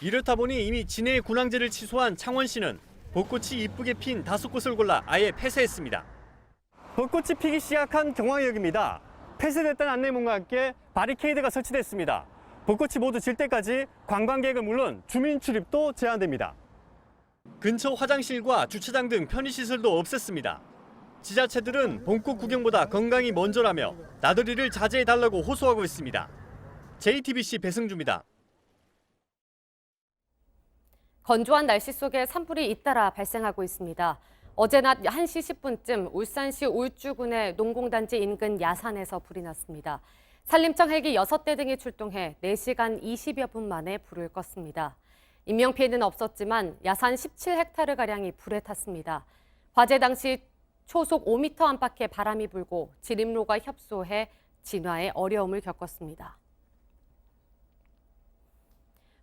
이렇다 보니 이미 진해 군항제를 취소한 창원시는 벚꽃이 이쁘게 핀 5곳을 골라 아예 폐쇄했습니다. 벚꽃이 피기 시작한 경화역입니다. 폐쇄됐다는 안내문과 함께 바리케이드가 설치됐습니다. 벚꽃이 모두 질 때까지 관광객은 물론 주민 출입도 제한됩니다. 근처 화장실과 주차장 등 편의시설도 없앴습니다. 지자체들은 봄꽃 구경보다 건강이 먼저라며 나들이를 자제해달라고 호소하고 있습니다. JTBC 배승주입니다. 건조한 날씨 속에 산불이 잇따라 발생하고 있습니다. 어제 낮 1시 10분쯤 울산시 울주군의 농공단지 인근 야산에서 불이 났습니다. 산림청 헬기 6대 등이 출동해 4시간 20여 분 만에 불을 껐습니다. 인명피해는 없었지만 야산 17헥타르가량이 불에 탔습니다. 화재 당시 초속 5m 안팎의 바람이 불고 진입로가 협소해 진화에 어려움을 겪었습니다.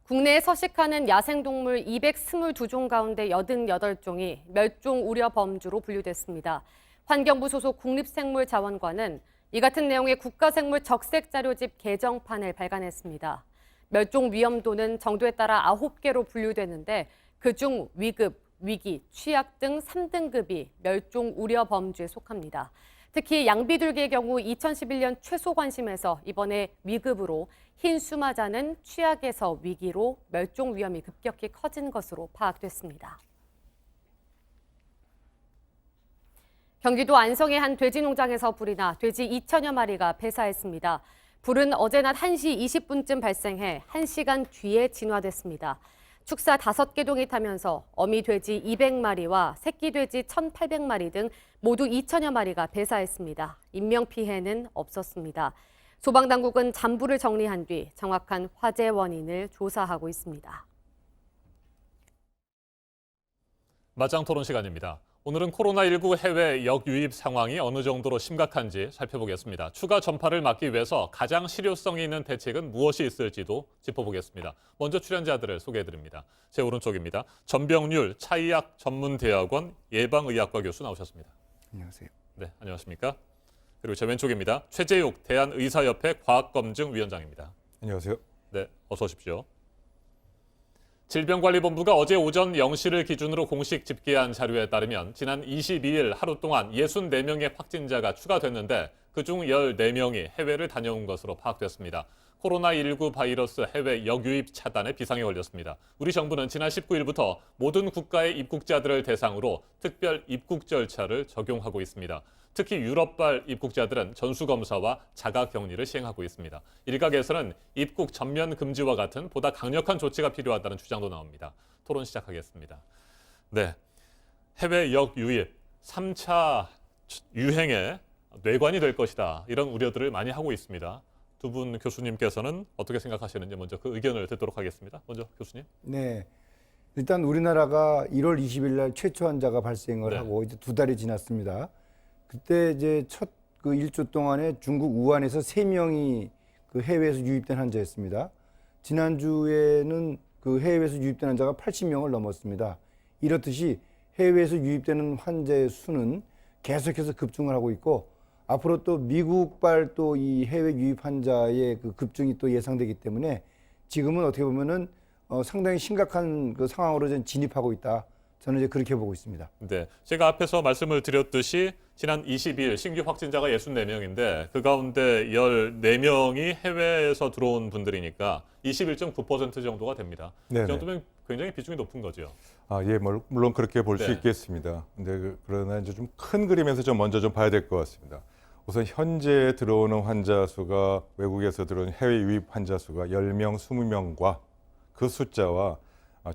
국내에 서식하는 야생동물 222종 가운데 88종이 멸종 우려 범주로 분류됐습니다. 환경부 소속 국립생물자원관은 이 같은 내용의 국가생물 적색자료집 개정판을 발간했습니다. 멸종 위험도는 정도에 따라 9개로 분류되는데 그중 위급, 위기, 취약 등 3등급이 멸종 우려 범주에 속합니다. 특히 양비둘기의 경우 2011년 최소 관심에서 이번에 위급으로 흰 수마자는 취약에서 위기로 멸종 위험이 급격히 커진 것으로 파악됐습니다. 경기도 안성의 한 돼지 농장에서 불이 나 돼지 2천여 마리가 폐사했습니다. 불은 어제 낮 1시 20분쯤 발생해 1시간 뒤에 진화됐습니다. 축사 5개 동이 타면서 어미 돼지 200마리와 새끼 돼지 1,800마리 등 모두 2천여 마리가 폐사했습니다. 인명피해는 없었습니다. 소방당국은 잔불을 정리한 뒤 정확한 화재 원인을 조사하고 있습니다. 맞짱 토론 시간입니다. 오늘은 코로나19 해외 역유입 상황이 어느 정도로 심각한지 살펴보겠습니다. 추가 전파를 막기 위해서 가장 실효성이 있는 대책은 무엇이 있을지도 짚어보겠습니다. 먼저 출연자들을 소개해드립니다. 제 오른쪽입니다. 전병률 차의학 전문대학원 예방의학과 교수 나오셨습니다. 안녕하세요. 네, 안녕하십니까? 그리고 제 왼쪽입니다. 최재욱 대한의사협회 과학검증위원장입니다. 안녕하세요. 네, 어서 오십시오. 질병관리본부가 어제 오전 0시를 기준으로 공식 집계한 자료에 따르면 지난 22일 하루 동안 64명의 확진자가 추가됐는데 그중 14명이 해외를 다녀온 것으로 파악됐습니다. 코로나19 바이러스 해외 역유입 차단에 비상이 걸렸습니다. 우리 정부는 지난 19일부터 모든 국가의 입국자들을 대상으로 특별 입국 절차를 적용하고 있습니다. 특히 유럽발 입국자들은 전수검사와 자가격리를 시행하고 있습니다. 일각에서는 입국 전면 금지와 같은 보다 강력한 조치가 필요하다는 주장도 나옵니다. 토론 시작하겠습니다. 네, 해외 역유입 3차 유행의 뇌관이 될 것이다. 이런 우려들을 많이 하고 있습니다. 두 분 교수님께서는 어떻게 생각하시는지 먼저 그 의견을 듣도록 하겠습니다. 먼저 교수님. 네, 일단 우리나라가 1월 20일 날 최초 환자가 발생을 하고 이제 2달이 지났습니다. 그때 이제 첫 그 1주 동안에 중국 우한에서 3명이 그 해외에서 유입된 환자였습니다. 지난주에는 그 해외에서 유입된 환자가 80명을 넘었습니다. 이렇듯이 해외에서 유입되는 환자의 수는 계속해서 급증을 하고 있고 앞으로 또 미국발 또 이 해외 유입 환자의 그 급증이 또 예상되기 때문에 지금은 어떻게 보면은 상당히 심각한 그 상황으로 좀 진입하고 있다. 저는 이제 그렇게 보고 있습니다. 네, 제가 앞에서 말씀을 드렸듯이 지난 22일 신규 확진자가 64명인데 그 가운데 14명이 해외에서 들어온 분들이니까 21.9% 정도가 됩니다. 네네. 이 정도면 굉장히 비중이 높은 거죠. 아, 예, 물론 그렇게 볼 수 네. 있겠습니다. 근데 그러나 이제 좀 큰 그림에서 좀 먼저 좀 봐야 될 것 같습니다. 우선 현재 들어오는 환자 수가 외국에서 들어온 해외 유입 환자 수가 10명, 20명과 그 숫자와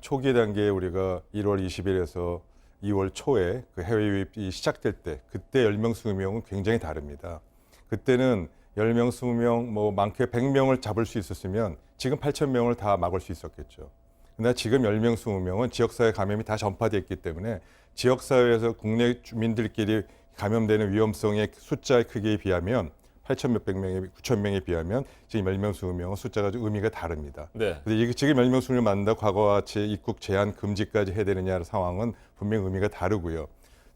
초기 단계에 우리가 1월 20일에서 2월 초에 그 해외 유입이 시작될 때 그때 10명, 20명은 굉장히 다릅니다. 그때는 10명, 20명, 뭐 많게 100명을 잡을 수 있었으면 지금 8,000명을 다 막을 수 있었겠죠. 그러나 지금 10명, 20명은 지역사회 감염이 다 전파되어 있기 때문에 지역사회에서 국내 주민들끼리 감염되는 위험성의 숫자의 크기에 비하면 8천 몇백 명에 9천 명에 비하면 지금 10명, 20명은 숫자가 좀 의미가 다릅니다. 네. 근데 이게 지금 10명, 20명 맞는다 과거와 같이 입국 제한 금지까지 해야 되느냐 상황은 분명히 의미가 다르고요.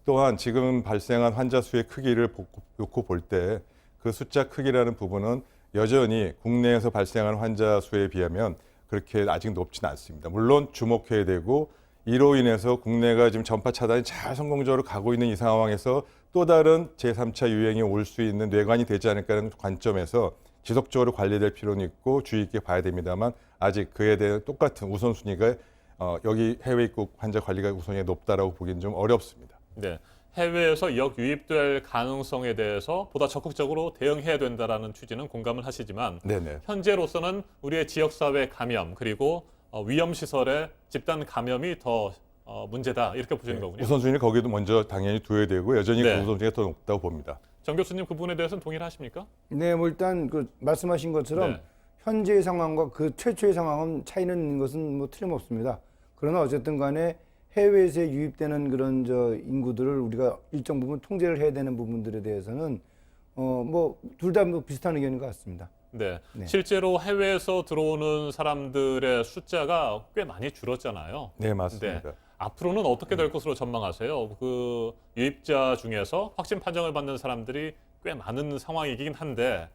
또한 지금 발생한 환자 수의 크기를 놓고 볼 때 그 숫자 크기라는 부분은 여전히 국내에서 발생한 환자 수에 비하면 그렇게 아직 높지는 않습니다. 물론 주목해야 되고 이로 인해서 국내가 지금 전파 차단이 잘 성공적으로 가고 있는 이 상황에서 또 다른 제3차 유행이 올 수 있는 뇌관이 되지 않을까라는 관점에서 지속적으로 관리될 필요는 있고 주의 있게 봐야 됩니다만 아직 그에 대한 똑같은 우선순위가 여기 해외 입국 환자 관리가 우선이 높다라고 보기는 좀 어렵습니다. 네. 해외에서 역유입될 가능성에 대해서 보다 적극적으로 대응해야 된다라는 취지는 공감을 하시지만 네네. 현재로서는 우리의 지역사회 감염 그리고 위험시설의 집단 감염이 더 문제다 이렇게 보시는 거군요. 우선순위를 거기도 먼저 당연히 둬야 되고 여전히 네. 그 우선순위가 더 높다고 봅니다. 정 교수님 그 부분에 대해서는 동의를 하십니까? 네, 뭐 일단 그 말씀하신 것처럼 네. 현재의 상황과 그 최초의 상황은 차이는 있는 것은 뭐 틀림없습니다. 그러나 어쨌든 간에 해외에서 유입되는 그런 인구들을 우리가 일정 부분 통제를 해야 되는 부분들에 대해서는 뭐 둘 다 뭐 비슷한 의견인 것 같습니다. 네. 네. 실제로 해외에서 들어오는 사람들의 숫자가 꽤 많이 줄었잖아요. 네, 맞습니다. 네. 앞으로는 어떻게 될 것으로 전망하세요? 그 유입자 중에서 확진 판정을 받는 사람들이 꽤 많은 상황이긴 한데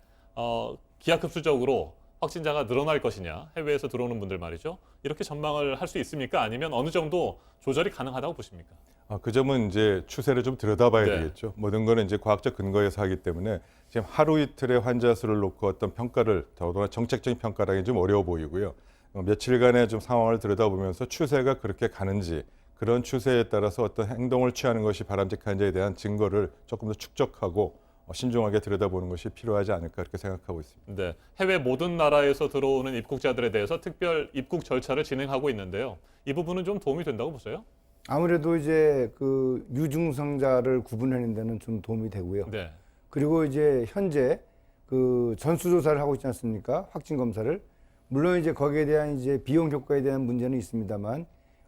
기하급수적으로 확진자가 늘어날 것이냐, 해외에서 들어오는 분들 말이죠. 이렇게 전망을 할 수 있습니까? 아니면 어느 정도 조절이 가능하다고 보십니까? 그 점은 이제 추세를 좀 들여다봐야 네. 되겠죠. 모든 거는 이제 과학적 근거에서 하기 때문에 지금 하루 이틀의 환자 수를 놓고 어떤 평가를 더더나 정책적인 평가라기 좀 어려워 보이고요. 며칠간의 좀 상황을 들여다보면서 추세가 그렇게 가는지 그런 추세에 따라서 어떤 행동을 취하는 것이 바람직한지에 대한 증거를 조금 더 축적하고 신중하게 들여다보는 것이 필요하지 않을까 그렇게 생각하고 있습니다. 네, 해외 모든 나라에서 들어오는 입국자들에 대해서 특별 입국 절차를 진행하고 있는데요. 이 부분은 좀 도움이 된다고 보세요? 아무래도 이제 그 유증상자를 구분하는 데는 좀 도움이 되고요. 네. 그리고 이제 현재 그 전수조사를 하고 있지 않습니까? 확진 검사를. 물론 이제 거기에 대한 이제 비용 효과에 대한 문제는 있습니다만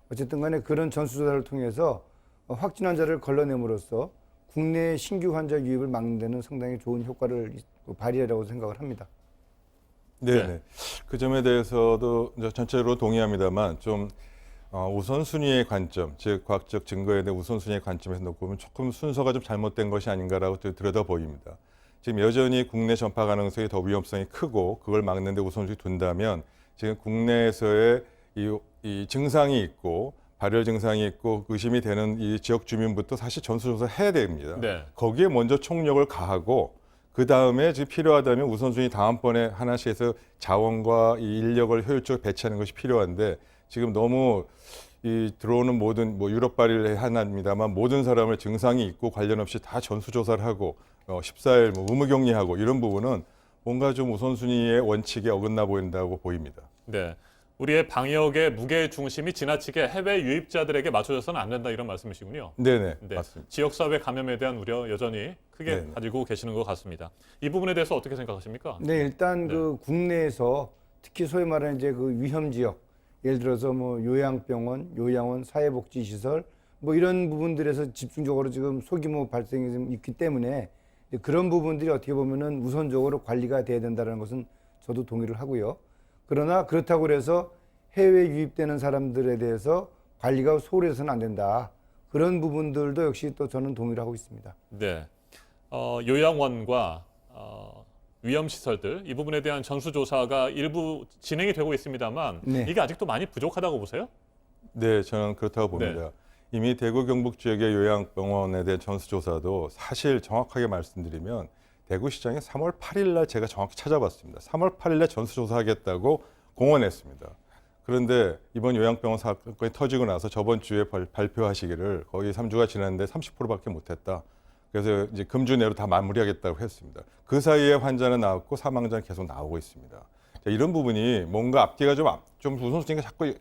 어쨌든 간에 그런 전수조사를 통해서 확진 환자를 걸러냄으로써 국내 신규 환자 유입을 막는 데는 상당히 좋은 효과를 발휘하라고 생각을 합니다. 네. 그 점에 대해서도 전체적으로 동의합니다만 좀 우선순위의 관점, 즉 과학적 증거에 대한 우선순위의 관점에서 놓고 보면 조금 순서가 좀 잘못된 것이 아닌가라고 들여다 보입니다. 지금 여전히 국내 전파 가능성이 더 위험성이 크고 그걸 막는 데 우선순위 둔다면 지금 국내에서의 이 증상이 있고 발열 증상이 있고 의심이 되는 이 지역 주민부터 사실 전수조사 해야 됩니다. 네. 거기에 먼저 총력을 가하고 그 다음에 지금 필요하다면 우선순위 다음번에 하나씩 해서 자원과 이 인력을 효율적으로 배치하는 것이 필요한데 지금 너무 이 들어오는 모든 뭐 유럽 발일 하나입니다만 모든 사람을 증상이 있고 관련 없이 다 전수조사를 하고 14일 뭐 의무격리하고 이런 부분은 뭔가 좀 우선순위의 원칙에 어긋나 보인다고 보입니다. 네. 우리의 방역의 무게 중심이 지나치게 해외 유입자들에게 맞춰져서는 안 된다 이런 말씀이시군요. 네네, 네. 맞습니다. 지역사회 감염에 대한 우려 여전히 크게 네네. 가지고 계시는 것 같습니다. 이 부분에 대해서 어떻게 생각하십니까? 네, 일단 그 국내에서 특히 소위 말하는 이제 그 위험 지역, 예를 들어서 뭐 요양병원, 요양원, 사회복지시설 뭐 이런 부분들에서 집중적으로 지금 소규모 발생이 좀 있기 때문에 그런 부분들이 어떻게 보면은 우선적으로 관리가 돼야 된다는 것은 저도 동의를 하고요. 그러나 그렇다고 해서 해외 유입되는 사람들에 대해서 관리가 소홀해서는 안 된다. 그런 부분들도 역시 또 저는 동의를 하고 있습니다. 네. 요양원과 위험시설들 이 부분에 대한 전수조사가 일부 진행이 되고 있습니다만 네. 이게 아직도 많이 부족하다고 보세요? 네, 저는 그렇다고 봅니다. 네. 이미 대구 경북 지역의 요양병원에 대한 전수조사도 사실 정확하게 말씀드리면 대구시장에 3월 8일 날 제가 정확히 찾아봤습니다. 3월 8일 날 전수조사하겠다고 공언했습니다. 그런데 이번 요양병원 사건이 터지고 나서 저번 주에 발표하시기를 거의 3주가 지났는데 30%밖에 못했다. 그래서 이제 금주 내로 다 마무리하겠다고 했습니다. 그 사이에 환자는 나왔고 사망자는 계속 나오고 있습니다. 자, 이런 부분이 뭔가 앞뒤가 좀 우선순위가 자꾸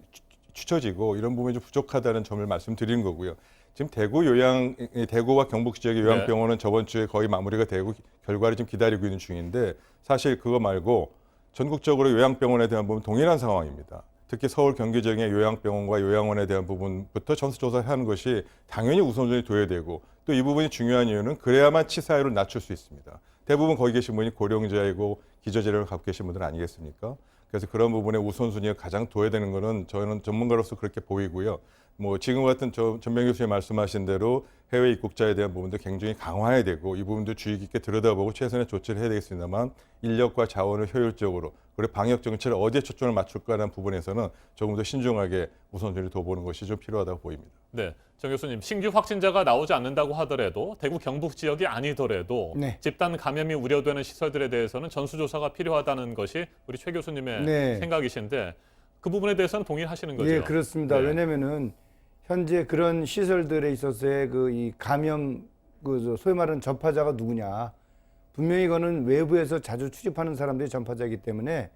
추쳐지고 이런 부분이 좀 부족하다는 점을 말씀드리는 거고요. 지금 대구와 경북 지역의 요양병원은 저번 주에 거의 마무리가 되고 결과를 지금 기다리고 있는 중인데 사실 그거 말고 전국적으로 요양병원에 대한 부분 동일한 상황입니다. 특히 서울 경기 지역의 요양병원과 요양원에 대한 부분부터 전수조사하는 것이 당연히 우선순위 둬야 되고 또 이 부분이 중요한 이유는 그래야만 치사율을 낮출 수 있습니다. 대부분 거기 계신 분이 고령자이고 기저질환을 갖고 계신 분들 아니겠습니까? 그래서 그런 부분에 우선순위가 가장 둬야 되는 것은 저는 전문가로서 그렇게 보이고요. 뭐 지금 같은 전명 교수님 말씀하신 대로 해외 입국자에 대한 부분도 굉장히 강화해야 되고 이 부분도 주의 깊게 들여다보고 최선의 조치를 해야 되겠습니다만 인력과 자원을 효율적으로 그리고 방역 정책을 어디에 초점을 맞출까라는 부분에서는 조금 더 신중하게 우선순위를 둬보는 것이 좀 필요하다고 보입니다. 네, 정 교수님, 신규 확진자가 나오지 않는다고 하더라도 대구 경북 지역이 아니더라도 네. 집단 감염이 우려되는 시설들에 대해서는 전수조사가 필요하다는 것이 우리 최 교수님의 네. 생각이신데 그 부분에 대해서는 동의하시는 거죠? 예, 그렇습니다. 네. 왜냐면은 현재 그런 시설들에 있어서의 이 감염 소위 말하는 전파자가 누구냐. 분명히 이거는 외부에서 자주 출입하는 사람들이 전파자이기 때문에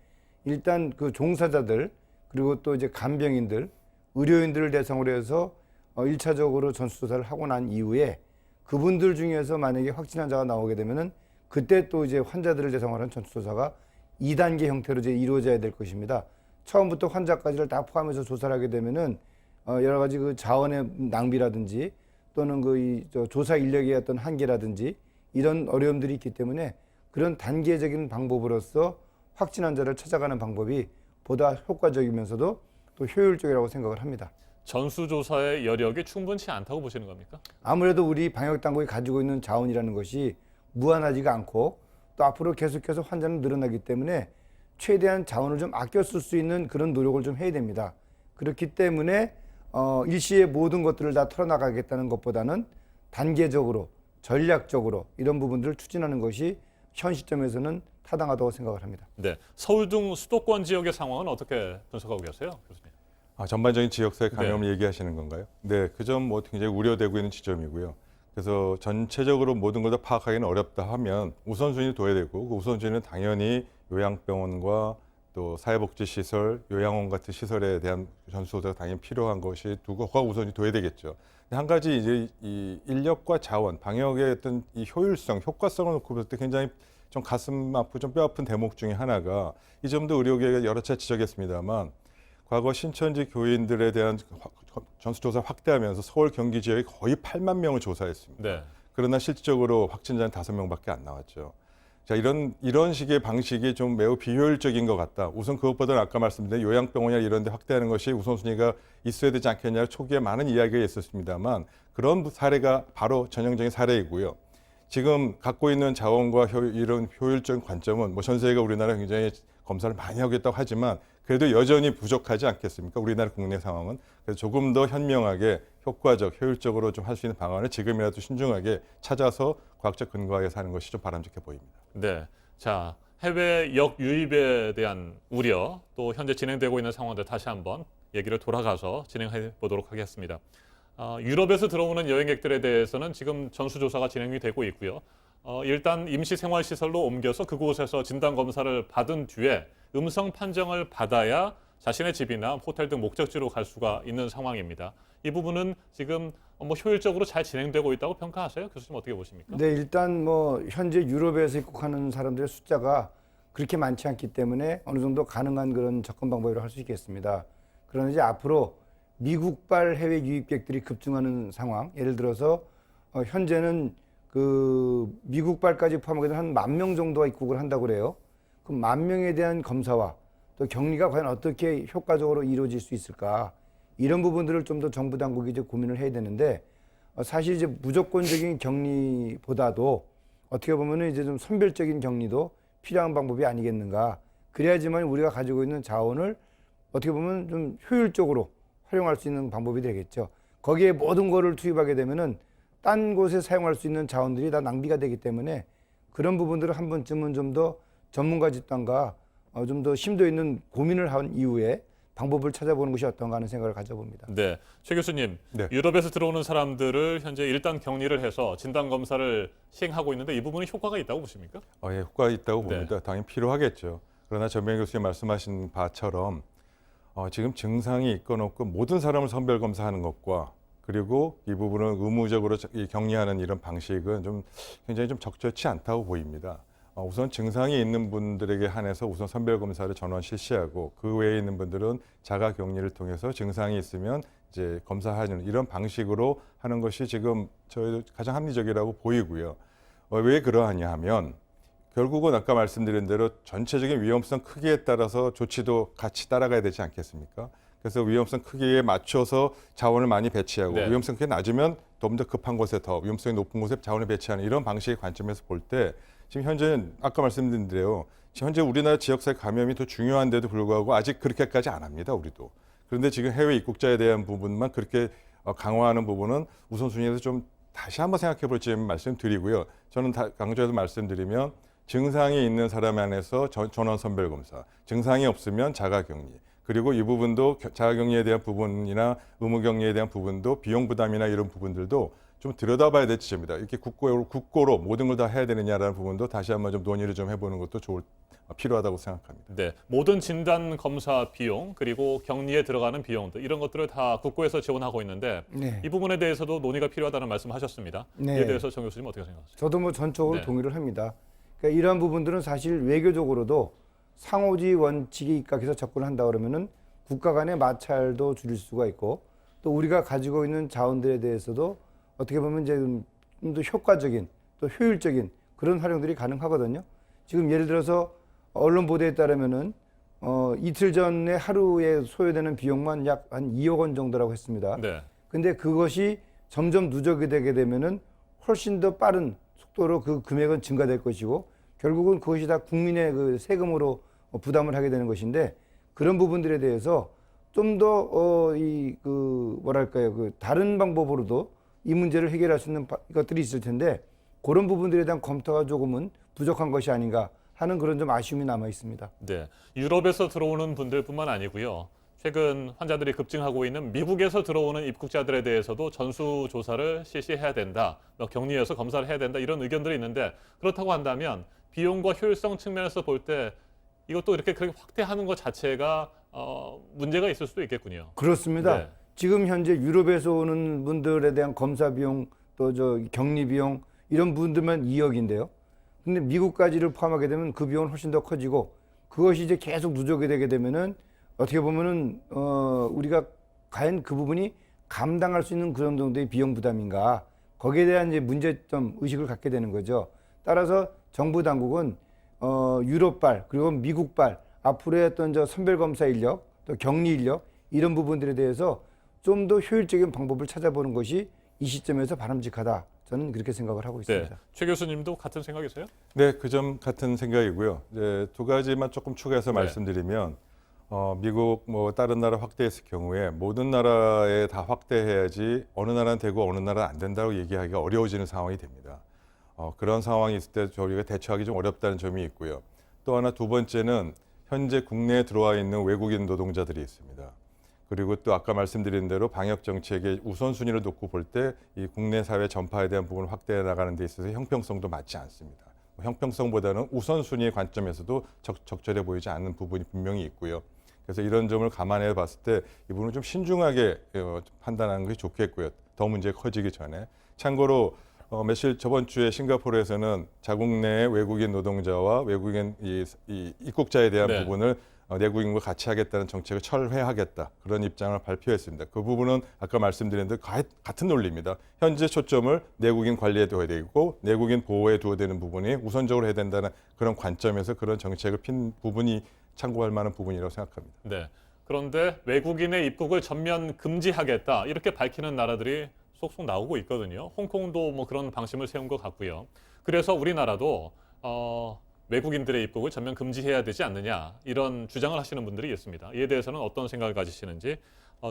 일단 그 종사자들 그리고 또 이제 간병인들, 의료인들을 대상으로 해서 1차적으로 전수조사를 하고 난 이후에 그분들 중에서 만약에 확진 환자가 나오게 되면은 그때 또 이제 환자들을 대상으로 한 전수조사가 2단계 형태로 이제 이루어져야 될 것입니다. 처음부터 환자까지를 다 포함해서 조사를 하게 되면은 여러 가지 그 자원의 낭비라든지 또는 조사 인력의 어떤 한계라든지 이런 어려움들이 있기 때문에 그런 단계적인 방법으로서 확진 환자를 찾아가는 방법이 보다 효과적이면서도 또 효율적이라고 생각을 합니다. 전수조사의 여력이 충분치 않다고 보시는 겁니까? 아무래도 우리 방역당국이 가지고 있는 자원이라는 것이 무한하지가 않고 또 앞으로 계속해서 환자는 늘어나기 때문에 최대한 자원을 좀 아껴 쓸 수 있는 그런 노력을 좀 해야 됩니다. 그렇기 때문에 일시에 모든 것들을 다 털어나가겠다는 것보다는 단계적으로 전략적으로 이런 부분들을 추진하는 것이 현 시점에서는 타당하다고 생각을 합니다. 네, 서울 등 수도권 지역의 상황은 어떻게 분석하고 계세요, 교수님? 전반적인 지역사회 감염을 얘기하시는 건가요? 네, 그 점 굉장히 우려되고 있는 지점이고요. 그래서 전체적으로 모든 걸 다 파악하기는 어렵다 하면 우선순위를 둬야 되고 그 우선순위는 당연히 요양병원과 또 사회복지시설, 요양원 같은 시설에 대한 전수조사가 당연히 필요한 것이 두고가 우선이 둬야 되겠죠. 근데 한 가지 이제 이 인력과 자원, 방역의 어떤 이 효율성, 효과성을 놓고 볼 때 굉장히 좀 가슴 아프고 좀 뼈 아픈 대목 중에 하나가 이 점도 의료계가 여러 차례 지적했습니다만 과거 신천지 교인들에 대한 전수조사 확대하면서 서울 경기 지역에 거의 8만 명을 조사했습니다. 네. 그러나 실질적으로 확진자는 5명밖에 안 나왔죠. 자, 이런 식의 방식이 좀 매우 비효율적인 것 같다. 우선 그것보다는 아까 말씀드린 요양병원이나 이런 데 확대하는 것이 우선순위가 있어야 되지 않겠냐. 초기에 많은 이야기가 있었습니다만 그런 사례가 바로 전형적인 사례이고요. 지금 갖고 있는 자원과 이런 효율적인 관점은 전 세계가 우리나라 굉장히 검사를 많이 하겠다고 하지만 그래도 여전히 부족하지 않겠습니까? 우리나라 국내 상황은. 그래서 조금 더 현명하게 효과적, 효율적으로 좀 할 수 있는 방안을 지금이라도 신중하게 찾아서 과학적 근거하에서 하는 것이 좀 바람직해 보입니다. 네, 자 해외 역유입에 대한 우려 또 현재 진행되고 있는 상황들 다시 한번 얘기를 돌아가서 진행해 보도록 하겠습니다. 유럽에서 들어오는 여행객들에 대해서는 지금 전수조사가 진행이 되고 있고요. 일단 임시생활시설로 옮겨서 그곳에서 진단검사를 받은 뒤에 음성 판정을 받아야 자신의 집이나 호텔 등 목적지로 갈 수가 있는 상황입니다. 이 부분은 지금 효율적으로 잘 진행되고 있다고 평가하세요? 교수님 어떻게 보십니까? 네, 일단 현재 유럽에서 입국하는 사람들의 숫자가 그렇게 많지 않기 때문에 어느 정도 가능한 그런 접근 방법이라고 할 수 있겠습니다. 그러나 이제 앞으로 미국발 해외 유입객들이 급증하는 상황, 예를 들어서 현재는 그 미국발까지 포함하게 되면 한 10,000명 정도가 입국을 한다고 그래요. 그 10,000명에 대한 검사와 또 격리가 과연 어떻게 효과적으로 이루어질 수 있을까? 이런 부분들을 좀 더 정부 당국이 이제 고민을 해야 되는데 사실 이제 무조건적인 격리보다도 어떻게 보면은 이제 좀 선별적인 격리도 필요한 방법이 아니겠는가. 그래야지만 우리가 가지고 있는 자원을 어떻게 보면 좀 효율적으로 활용할 수 있는 방법이 되겠죠. 거기에 모든 거를 투입하게 되면은 딴 곳에 사용할 수 있는 자원들이 다 낭비가 되기 때문에 그런 부분들을 한 번쯤은 좀 더 전문가 집단과 좀 더 심도 있는 고민을 한 이후에 방법을 찾아보는 것이 어떤가 하는 생각을 가져봅니다. 네, 최 교수님, 네. 유럽에서 들어오는 사람들을 현재 일단 격리를 해서 진단 검사를 시행하고 있는데 이 부분이 효과가 있다고 보십니까? 예, 효과가 있다고 네. 봅니다. 당연히 필요하겠죠. 그러나 전명 교수님 말씀하신 바처럼 지금 증상이 있건 없건 모든 사람을 선별 검사하는 것과 그리고 이 부분을 의무적으로 격리하는 이런 방식은 굉장히 좀 적절치 않다고 보입니다. 우선 증상이 있는 분들에게 한해서 우선 선별 검사를 전원 실시하고 그 외에 있는 분들은 자가 격리를 통해서 증상이 있으면 이제 검사하는 이런 방식으로 하는 것이 지금 저희도 가장 합리적이라고 보이고요. 왜 그러하냐 하면 결국은 아까 말씀드린 대로 전체적인 위험성 크기에 따라서 조치도 같이 따라가야 되지 않겠습니까? 그래서 위험성 크기에 맞춰서 자원을 많이 배치하고 네. 위험성 크게 낮으면 좀 더 급한 곳에 더 위험성이 높은 곳에 자원을 배치하는 이런 방식의 관점에서 볼 때 지금 현재는 아까 말씀드린 대로 현재 우리나라 지역사회 감염이 더 중요한데도 불구하고 아직 그렇게까지 안 합니다. 우리도. 그런데 지금 해외 입국자에 대한 부분만 그렇게 강화하는 부분은 우선순위에서 좀 다시 한번 생각해 볼 점 말씀드리고요. 저는 강조해서 말씀드리면 증상이 있는 사람 안에서 전원 선별 검사, 증상이 없으면 자가격리, 그리고 이 부분도 자가격리에 대한 부분이나 의무격리에 대한 부분도 비용 부담이나 이런 부분들도 좀 들여다봐야 될 지점이다. 이렇게 국고로 모든 걸 다 해야 되느냐라는 부분도 다시 한번 좀 논의를 좀 해보는 것도 필요하다고 생각합니다. 네, 모든 진단 검사 비용 그리고 격리에 들어가는 비용들 이런 것들을 다 국고에서 지원하고 있는데 네. 이 부분에 대해서도 논의가 필요하다는 말씀하셨습니다. 네. 이에 대해서 정 교수님 어떻게 생각하세요? 저도 뭐 전적으로 네. 동의를 합니다. 그러니까 이러한 부분들은 사실 외교적으로도 상호주의 원칙에 입각해서 접근한다 그러면은 국가 간의 마찰도 줄일 수가 있고 또 우리가 가지고 있는 자원들에 대해서도 어떻게 보면 이제 좀 더 효과적인 또 효율적인 그런 활용들이 가능하거든요. 지금 예를 들어서 언론 보도에 따르면은 이틀 전에 하루에 소요되는 비용만 약 한 2억 원 정도라고 했습니다. 네. 근데 그것이 점점 누적이 되게 되면은 훨씬 더 빠른 속도로 그 금액은 증가될 것이고 결국은 그것이 다 국민의 그 세금으로 부담을 하게 되는 것인데 그런 부분들에 대해서 좀 더 뭐랄까요 그 다른 방법으로도 이 문제를 해결할 수 있는 것들이 있을 텐데 그런 부분들에 대한 검토가 조금은 부족한 것이 아닌가 하는 그런 좀 아쉬움이 남아 있습니다. 네, 유럽에서 들어오는 분들뿐만 아니고요. 최근 환자들이 급증하고 있는 미국에서 들어오는 입국자들에 대해서도 전수 조사를 실시해야 된다, 격리해서 검사를 해야 된다 이런 의견들이 있는데 그렇다고 한다면 비용과 효율성 측면에서 볼 때 이것도 이렇게 그렇게 확대하는 것 자체가 문제가 있을 수도 있겠군요. 그렇습니다. 네. 지금 현재 유럽에서 오는 분들에 대한 검사 비용 또 격리 비용 이런 분들만 2억인데요. 근데 미국까지를 포함하게 되면 그 비용은 훨씬 더 커지고 그것이 이제 계속 누적이 되게 되면은 어떻게 보면은 우리가 과연 그 부분이 감당할 수 있는 그런 정도의 비용 부담인가 거기에 대한 이제 문제점 의식을 갖게 되는 거죠. 따라서 정부 당국은 유럽발 그리고 미국발 앞으로의 어떤 선별 검사 인력 또 격리 인력 이런 부분들에 대해서 좀 더 효율적인 방법을 찾아보는 것이 이 시점에서 바람직하다. 저는 그렇게 생각을 하고 있습니다. 네. 최 교수님도 같은 생각이세요? 네, 그 점 같은 생각이고요. 이제 두 가지만 조금 추가해서 네. 말씀드리면 미국 뭐 다른 나라 확대했을 경우에 모든 나라에 다 확대해야지 어느 나라는 되고 어느 나라는 안 된다고 얘기하기가 어려워지는 상황이 됩니다. 그런 상황이 있을 때 저희가 대처하기 좀 어렵다는 점이 있고요. 또 하나 두 번째는 현재 국내에 들어와 있는 외국인 노동자들이 있습니다. 그리고 또 아까 말씀드린 대로 방역 정책의 우선순위를 놓고 볼 때 이 국내 사회 전파에 대한 부분을 확대해 나가는 데 있어서 형평성도 맞지 않습니다. 형평성보다는 우선순위의 관점에서도 적절해 보이지 않는 부분이 분명히 있고요. 그래서 이런 점을 감안해 봤을 때 이 부분을 좀 신중하게 판단하는 것이 좋겠고요. 더 문제가 커지기 전에. 참고로 며칠 저번 주에 싱가포르에서는 자국 내 외국인 노동자와 외국인 이 입국자에 대한 네. 부분을 내국인과 같이 하겠다는 정책을 철회하겠다 그런 입장을 발표했습니다. 그 부분은 아까 말씀드린 대로 같은 논리입니다. 현재 초점을 내국인 관리에 둬야 되고 내국인 보호에 두어야 되는 부분이 우선적으로 해야 된다는 그런 관점에서 그런 정책을 핀 부분이 참고할 만한 부분이라고 생각합니다. 네. 그런데 외국인의 입국을 전면 금지하겠다 이렇게 밝히는 나라들이 속속 나오고 있거든요. 홍콩도 뭐 그런 방침을 세운 것 같고요. 그래서 우리나라도 외국인들의 입국을 전면 금지해야 되지 않느냐 이런 주장을 하시는 분들이 있습니다. 이에 대해서는 어떤 생각을 가지시는지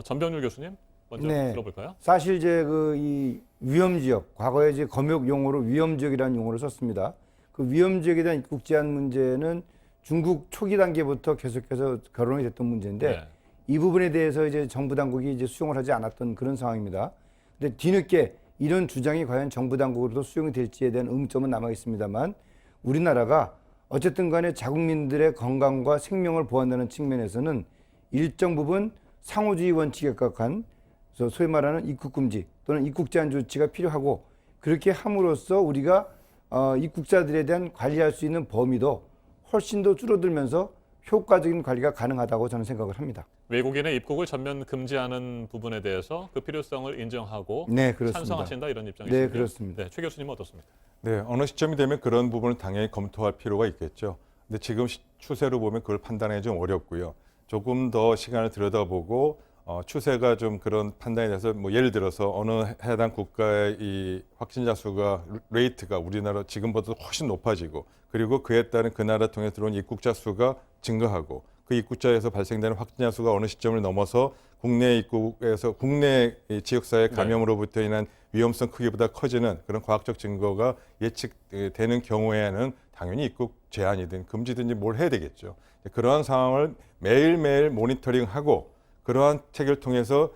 전병률 교수님 먼저 들어볼까요? 사실 이제 이 위험 지역 과거에 이제 검역 용어로 위험 지역이라는 용어를 썼습니다. 그 위험 지역에 대한 입국 제한 문제는 중국 초기 단계부터 계속해서 거론이 됐던 문제인데 네. 이 부분에 대해서 이제 정부 당국이 이제 수용을 하지 않았던 그런 상황입니다. 근데 뒤늦게 이런 주장이 과연 정부 당국으로도 수용이 될지에 대한 의문점은 남아 있습니다만 우리나라가 어쨌든 간에 자국민들의 건강과 생명을 보호한다는 측면에서는 일정 부분 상호주의 원칙에 각한 소위 말하는 입국 금지 또는 입국 제한 조치가 필요하고 그렇게 함으로써 우리가 입국자들에 대한 관리할 수 있는 범위도 훨씬 더 줄어들면서 효과적인 관리가 가능하다고 저는 생각을 합니다. 외국인의 입국을 전면 금지하는 부분에 대해서 그 필요성을 인정하고 네, 그렇습니다. 찬성하신다 이런 입장이신가요? 네, 그렇습니다. 네, 최 교수님은 어떻습니까? 네, 어느 시점이 되면 그런 부분을 당연히 검토할 필요가 있겠죠. 근데 지금 추세로 보면 그걸 판단하기 좀 어렵고요. 조금 더 시간을 들여다보고 추세가 좀 그런 판단에 대해서 뭐 예를 들어서 어느 해당 국가의 이 확진자 수가 레이트가 우리나라 지금보다 훨씬 높아지고 그리고 그에 따른 그 나라 통해 들어온 입국자 수가 증가하고 그 입국자에서 발생되는 확진자 수가 어느 시점을 넘어서 국내 입국에서 국내 지역사회 감염으로부터 인한 위험성 크기보다 커지는 그런 과학적 증거가 예측되는 경우에는 당연히 입국 제한이든 금지든지 뭘 해야 되겠죠. 그러한 상황을 매일매일 모니터링하고 그러한 체계를 통해서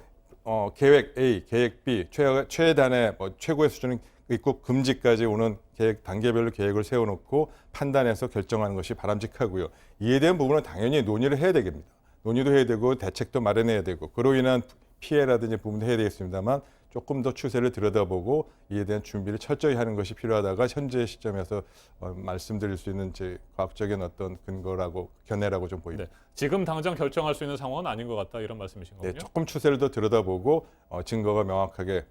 계획 A, 계획 B, 최단의 최고의 수준은 입국 금지까지 오는 계획 단계별로 계획을 세워놓고 판단해서 결정하는 것이 바람직하고요. 이에 대한 부분은 당연히 논의를 해야 되겠습니다. 논의도 해야 되고 대책도 마련해야 되고 그로 인한 피해라든지 부분도 해야 되겠습니다만 조금 더 추세를 들여다보고 이에 대한 준비를 철저히 하는 것이 필요하다가 현재 시점에서 말씀드릴 수 있는 제 과학적인 어떤 근거라고 견해라고 좀 보입니다. 네. 지금 당장 결정할 수 있는 상황은 아닌 것 같다 이런 말씀이신 거군요. 네, 조금 추세를 더 들여다보고 증거가 명확하게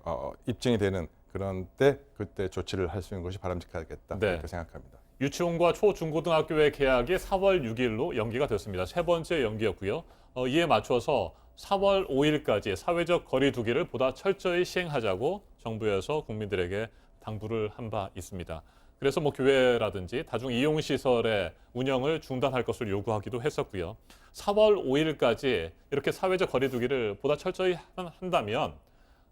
입증이 되는 그런 때 그때 조치를 할 수 있는 것이 바람직하겠다 이렇게 생각합니다. 유치원과 초중고등학교의 개학이 4월 6일로 연기가 됐습니다. 세 번째 연기였고요. 이에 맞춰서 4월 5일까지 사회적 거리 두기를 보다 철저히 시행하자고 정부에서 국민들에게 당부를 한 바 있습니다. 그래서 뭐 교회라든지 다중 이용 시설의 운영을 중단할 것을 요구하기도 했었고요. 4월 5일까지 이렇게 사회적 거리 두기를 보다 철저히 한다면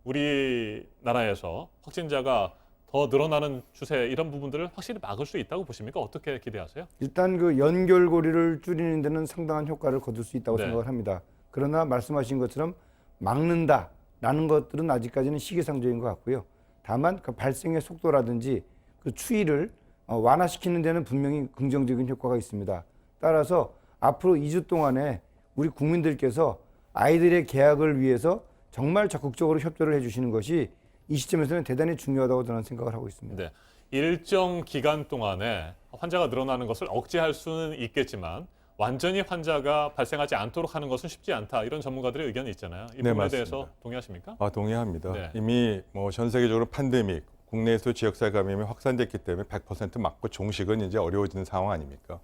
우리나라에서 확진자가 더 늘어나는 추세 이런 부분들을 확실히 막을 수 있다고 보십니까? 어떻게 기대하세요? 일단 그 연결고리를 줄이는 데는 상당한 효과를 거둘 수 있다고 생각을 합니다. 그러나 말씀하신 것처럼 막는다라는 것들은 아직까지는 시기상조인 것 같고요. 다만 그 발생의 속도라든지 그 추이를 완화시키는 데는 분명히 긍정적인 효과가 있습니다. 따라서 앞으로 2주 동안에 우리 국민들께서 아이들의 개학을 위해서 정말 적극적으로 협조를 해주시는 것이 이 시점에서는 대단히 중요하다고 저는 생각을 하고 있습니다. 네. 일정 기간 동안에 환자가 늘어나는 것을 억제할 수는 있겠지만 완전히 환자가 발생하지 않도록 하는 것은 쉽지 않다. 이런 전문가들의 의견이 있잖아요. 이 부분에 대해서 동의하십니까? 동의합니다. 네. 이미 뭐 전 세계적으로 팬데믹, 국내에서 지역사회 감염이 확산됐기 때문에 100% 맞고 종식은 이제 어려워지는 상황 아닙니까?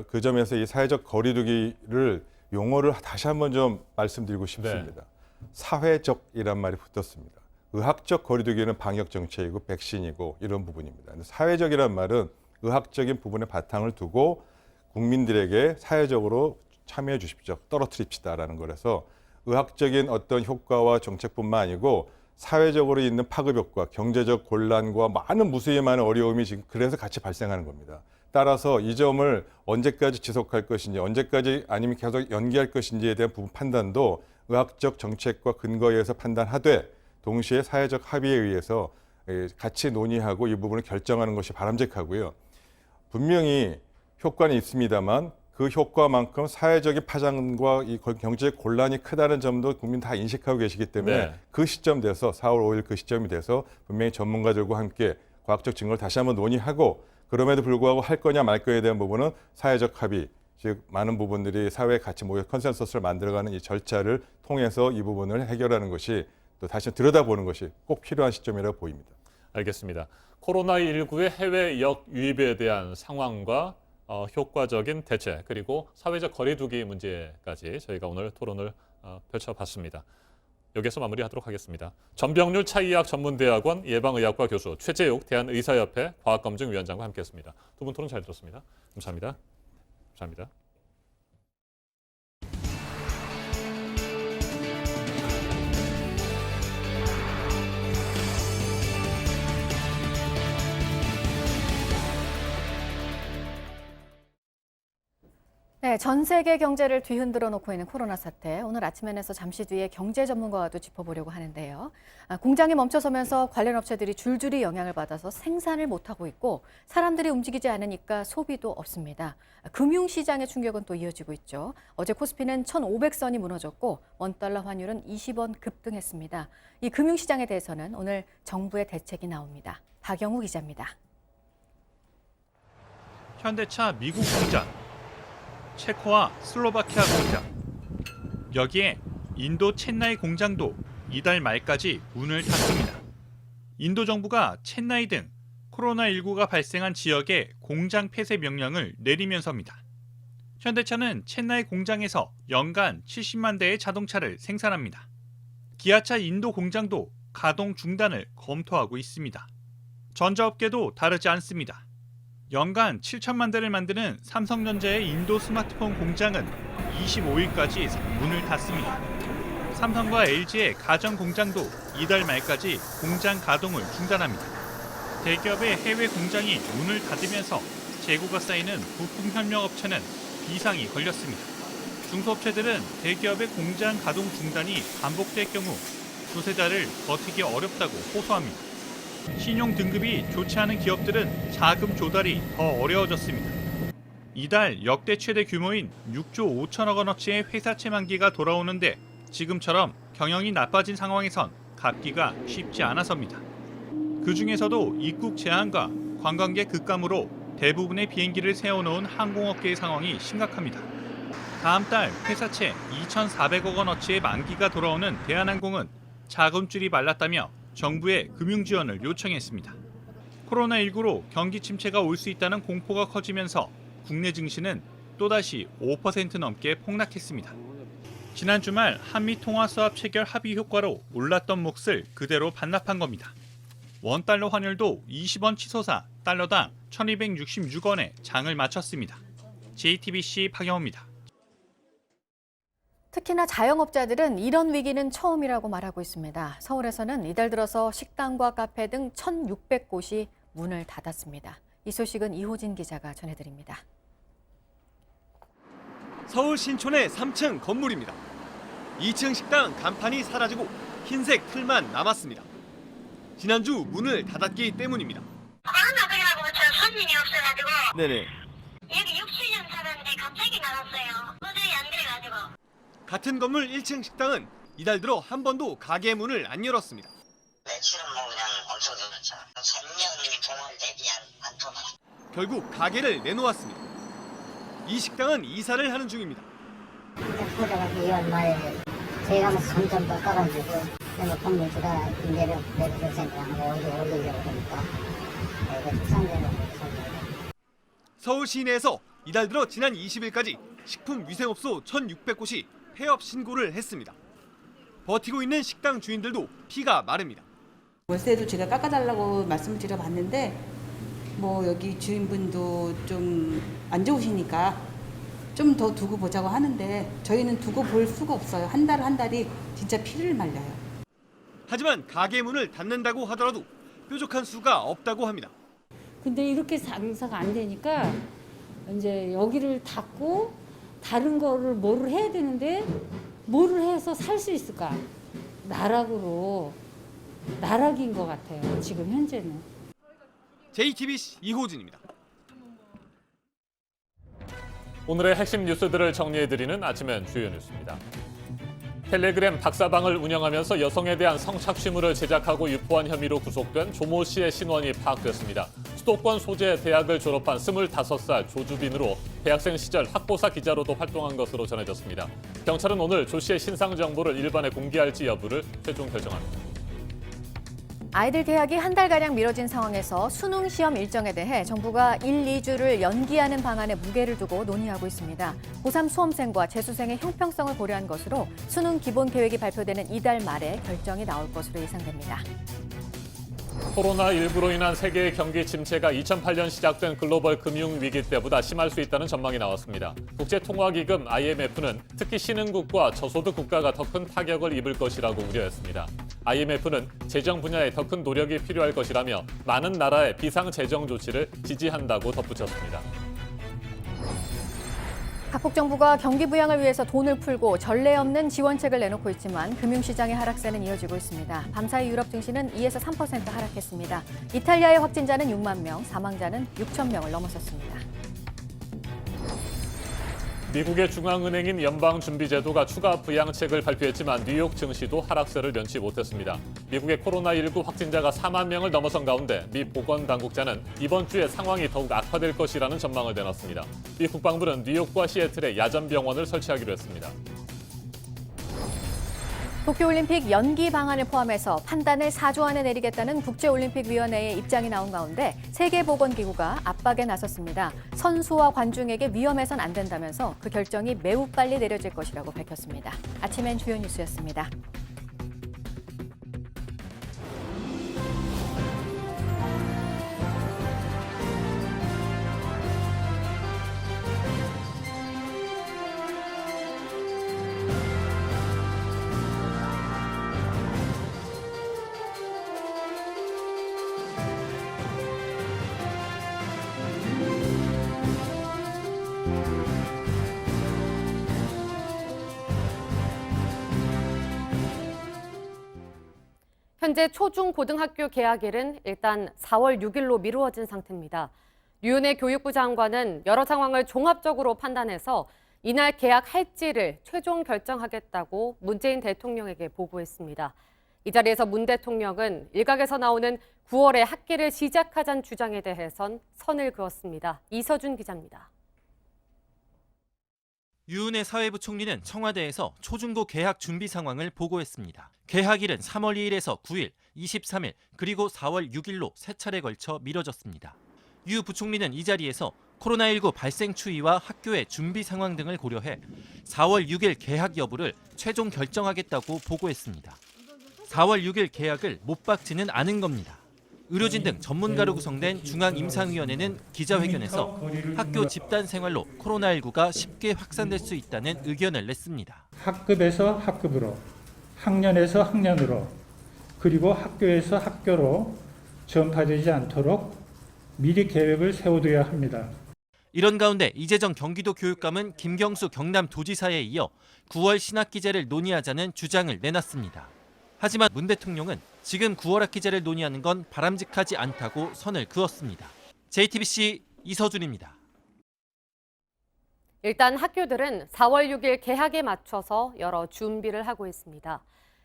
그 점에서 이 사회적 거리두기를 용어를 다시 한번 좀 말씀드리고 싶습니다. 사회적이란 말이 붙었습니다. 의학적 거리두기는 방역 정책이고 백신이고 이런 부분입니다. 사회적이란 말은 의학적인 부분에 바탕을 두고 국민들에게 사회적으로 참여해 주십시오. 떨어뜨립시다라는 거라서 의학적인 어떤 효과와 정책뿐만 아니고 사회적으로 있는 파급 효과, 경제적 곤란과 많은 무수히 많은 어려움이 지금 그래서 같이 발생하는 겁니다. 따라서 이 점을 언제까지 지속할 것인지, 언제까지 아니면 계속 연기할 것인지에 대한 부분 판단도 의학적 정책과 근거에 의해서 판단하되 동시에 사회적 합의에 의해서 같이 논의하고 이 부분을 결정하는 것이 바람직하고요. 분명히 효과는 있습니다만 그 효과만큼 사회적인 파장과 이 경제적 곤란이 크다는 점도 국민 다 인식하고 계시기 때문에 그 시점 돼서 4월 5일 그 시점이 돼서 분명히 전문가들과 함께 과학적 증거를 다시 한번 논의하고 그럼에도 불구하고 할 거냐 말 거냐에 대한 부분은 사회적 합의, 즉 많은 부분들이 사회에 같이 모여 컨센서스를 만들어가는 이 절차를 통해서 이 부분을 해결하는 것이 또 다시 들여다보는 것이 꼭 필요한 시점이라고 보입니다. 알겠습니다. 코로나19의 해외 역유입에 대한 상황과 효과적인 대책 그리고 사회적 거리두기 문제까지 저희가 오늘 토론을 펼쳐봤습니다. 여기서 마무리하도록 하겠습니다. 전병률 차이학 전문대학원 예방의학과 교수 최재욱 대한의사협회 과학검증위원장과 함께했습니다. 두 분 토론 잘 들었습니다. 감사합니다. 감사합니다. 네, 전 세계 경제를 뒤흔들어 놓고 있는 코로나 사태. 오늘 아침엔에서 잠시 뒤에 경제 전문가와도 짚어보려고 하는데요. 공장이 멈춰서면서 관련 업체들이 줄줄이 영향을 받아서 생산을 못하고 있고 사람들이 움직이지 않으니까 소비도 없습니다. 금융시장의 충격은 또 이어지고 있죠. 어제 코스피는 1,500선이 무너졌고 원달러 환율은 20원 급등했습니다. 이 금융시장에 대해서는 오늘 정부의 대책이 나옵니다. 박영우 기자입니다. 현대차 미국 공장, 체코와 슬로바키아 공장, 여기에 인도 첸나이 공장도 이달 말까지 문을 닫습니다. 인도 정부가 첸나이 등 코로나19가 발생한 지역에 공장 폐쇄 명령을 내리면서입니다. 현대차는 첸나이 공장에서 연간 70만 대의 자동차를 생산합니다. 기아차 인도 공장도 가동 중단을 검토하고 있습니다. 전자업계도 다르지 않습니다. 연간 7천만 대를 만드는 삼성전자의 인도 스마트폰 공장은 25일까지 문을 닫습니다. 삼성과 LG의 가전 공장도 이달 말까지 공장 가동을 중단합니다. 대기업의 해외 공장이 문을 닫으면서 재고가 쌓이는 부품 협력 업체는 비상이 걸렸습니다. 중소업체들은 대기업의 공장 가동 중단이 반복될 경우 두세 달을 버티기 어렵다고 호소합니다. 신용 등급이 좋지 않은 기업들은 자금 조달이 더 어려워졌습니다. 이달 역대 최대 규모인 6조 5천억 원어치의 회사채 만기가 돌아오는데 지금처럼 경영이 나빠진 상황에선 갚기가 쉽지 않아서입니다. 그중에서도 입국 제한과 관광객 급감으로 대부분의 비행기를 세워놓은 항공업계의 상황이 심각합니다. 다음 달 회사채 2,400억 원어치의 만기가 돌아오는 대한항공은 자금줄이 말랐다며 정부에 금융 지원을 요청했습니다. 코로나19로 경기 침체가 올 수 있다는 공포가 커지면서 국내 증시는 또다시 5% 넘게 폭락했습니다. 지난 주말 한미 통화 수합 체결 합의 효과로 올랐던 몫을 그대로 반납한 겁니다. 원달러 환율도 20원 치솟아 달러당 1,266원에 장을 마쳤습니다. JTBC 박영호입니다. 특히나 자영업자들은 이런 위기는 처음이라고 말하고 있습니다. 서울에서는 이달 들어서 식당과 카페 등 1,600곳이 문을 닫았습니다. 이 소식은 이호진 기자가 전해드립니다. 서울 신촌의 3층 건물입니다. 2층 식당 간판이 사라지고 흰색 틀만 남았습니다. 지난주 문을 닫았기 때문입니다. 그래가지고 저 손님이 없어가지고 네네. 여기 6, 7년 살았는데 갑자기 나갔어요. 도저히 안 돼가지고. 같은 건물 1층 식당은 이달 들어 한 번도 가게 문을 안 열었습니다. 매출은 뭐 그냥 엄청 늘었죠. 3년 동안 대비한 한두 번. 결국 가게를 내놓았습니다. 이 식당은 이사를 하는 중입니다. 보다가 2월 말 저희가 뭐 점점 깎아가지고 건물주가 내려주니까 올리려고 하니까 이거 상대로 서울 시내에서 이달 들어 지난 20일까지 식품위생업소 1,600곳이 폐업 신고를 했습니다. 버티고 있는 식당 주인들도 피가 마릅니다. 월세도 제가 깎아달라고 말씀을 드려봤는데 뭐 여기 주인분도 좀 안 좋으시니까 좀 더 두고 보자고 하는데 저희는 두고 볼 수가 없어요. 한 달이 진짜 피를 말려요. 하지만 가게 문을 닫는다고 하더라도 뾰족한 수가 없다고 합니다. 근데 이렇게 장사가 안 되니까 이제 여기를 닫고 다른 거를 뭐를 해야 되는데 뭐를 해서 살 수 있을까? 나락인 것 같아요. 지금 현재는. JTBC 이호진입니다. 오늘의 핵심 뉴스들을 정리해드리는 아침엔 주요 뉴스입니다. 텔레그램 박사방을 운영하면서 여성에 대한 성착취물을 제작하고 유포한 혐의로 구속된 조모 씨의 신원이 파악됐습니다. 수도권 소재 대학을 졸업한 25살 조주빈으로 대학생 시절 학보사 기자로도 활동한 것으로 전해졌습니다. 경찰은 오늘 조 씨의 신상 정보를 일반에 공개할지 여부를 최종 결정합니다. 아이들 개학이 한 달가량 미뤄진 상황에서 수능 시험 일정에 대해 정부가 1, 2주를 연기하는 방안에 무게를 두고 논의하고 있습니다. 고3 수험생과 재수생의 형평성을 고려한 것으로 수능 기본 계획이 발표되는 이달 말에 결정이 나올 것으로 예상됩니다. 코로나19로 인한 세계의 경기 침체가 2008년 시작된 글로벌 금융위기 때보다 심할 수 있다는 전망이 나왔습니다. 국제통화기금 IMF는 특히 신흥국과 저소득 국가가 더 큰 타격을 입을 것이라고 우려했습니다. IMF는 재정 분야에 더 큰 노력이 필요할 것이라며 많은 나라의 비상재정 조치를 지지한다고 덧붙였습니다. 각국 정부가 경기 부양을 위해서 돈을 풀고 전례 없는 지원책을 내놓고 있지만 금융시장의 하락세는 이어지고 있습니다. 밤사이 유럽 증시는 2에서 3% 하락했습니다. 이탈리아의 확진자는 6만 명, 사망자는 6천 명을 넘어섰습니다. 미국의 중앙은행인 연방준비제도가 추가 부양책을 발표했지만 뉴욕 증시도 하락세를 면치 못했습니다. 미국의 코로나19 확진자가 4만 명을 넘어선 가운데 미 보건당국자는 이번 주에 상황이 더욱 악화될 것이라는 전망을 내놨습니다. 미 국방부는 뉴욕과 시애틀에 야전병원을 설치하기로 했습니다. 도쿄올림픽 연기 방안을 포함해서 판단을 4조 안에 내리겠다는 국제올림픽위원회의 입장이 나온 가운데 세계보건기구가 압박에 나섰습니다. 선수와 관중에게 위험해선 안 된다면서 그 결정이 매우 빨리 내려질 것이라고 밝혔습니다. 아침엔 주요 뉴스였습니다. 현재 초중 고등학교 개학일은 일단 4월 6일로 미루어진 상태입니다. 류은혜 교육부 장관은 여러 상황을 종합적으로 판단해서 이날 개학할지를 최종 결정하겠다고 문재인 대통령에게 보고했습니다. 이 자리에서 문 대통령은 일각에서 나오는 9월에 학기를 시작하자는 주장에 대해선 선을 그었습니다. 이서준 기자입니다. 유은혜 사회부 총리는 청와대에서 초중고 개학 준비 상황을 보고했습니다. 개학일은 3월 2일에서 9일, 23일, 그리고 4월 6일로 3차례 걸쳐 미뤄졌습니다. 유 부총리는 이 자리에서 코로나19 발생 추이와 학교의 준비 상황 등을 고려해 4월 6일 개학 여부를 최종 결정하겠다고 보고했습니다. 4월 6일 개학을 못 박지는 않은 겁니다. 의료진 등 전문가로 구성된 중앙임상위원회는 기자회견에서 학교 집단 생활로 코로나19가 쉽게 확산될 수 있다는 의견을 냈습니다. 학급에서 학급으로, 학년에서 학년으로, 그리고 학교에서 학교로 전파되지 않도록 미리 계획을 세워둬야 합니다. 이런 가운데 이재정 경기도 교육감은 김경수 경남도지사에 이어 9월 신학기제를 논의하자는 주장을 내놨습니다. 하지만 문 대통령은 지금 9월 학기제를 논의하는 건 바람직하지 않다고 선을 그었습니다. JTBC 이서준입니다. 일단 학교들은 4월 6일 개학에 맞춰서 여러 준비를 하고 있습니다.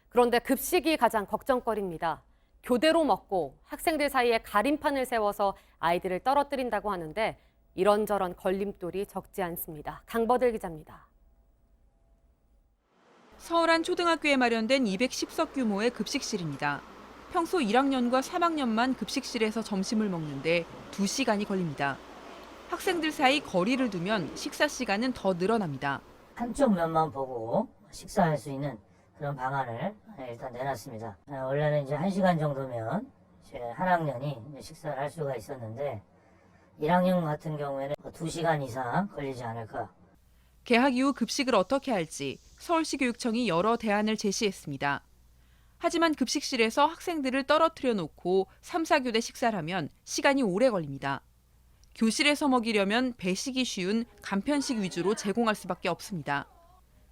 그런데 급식이 가장 걱정거리입니다. 교대로 먹고 학생들 사이에 가림판을 세워서 아이들을 떨어뜨린다고 하는데 이런저런 걸림돌이 적지 않습니다. 강버들 기자입니다. 서울 한 초등학교에 마련된 210석 규모의 급식실입니다. 평소 1학년과 3학년만 급식실에서 점심을 먹는데 2시간이 걸립니다. 학생들 사이 거리를 두면 식사 시간은 더 늘어납니다. 한쪽 면만 보고 식사할 수 있는 그런 방안을 일단 내놨습니다. 원래는 이제 1시간 정도면 이제 한 학년이 식사를 할 수가 있었는데 1학년 같은 경우에는 2시간 이상 걸리지 않을까. 개학 이후 급식을 어떻게 할지 서울시 교육청이 여러 대안을 제시했습니다. 하지만 급식실에서 학생들을 떨어뜨려 놓고 3, 4교대 식사를 하면 시간이 오래 걸립니다. 교실에서 먹이려면 배식이 쉬운 간편식 위주로 제공할 수밖에 없습니다.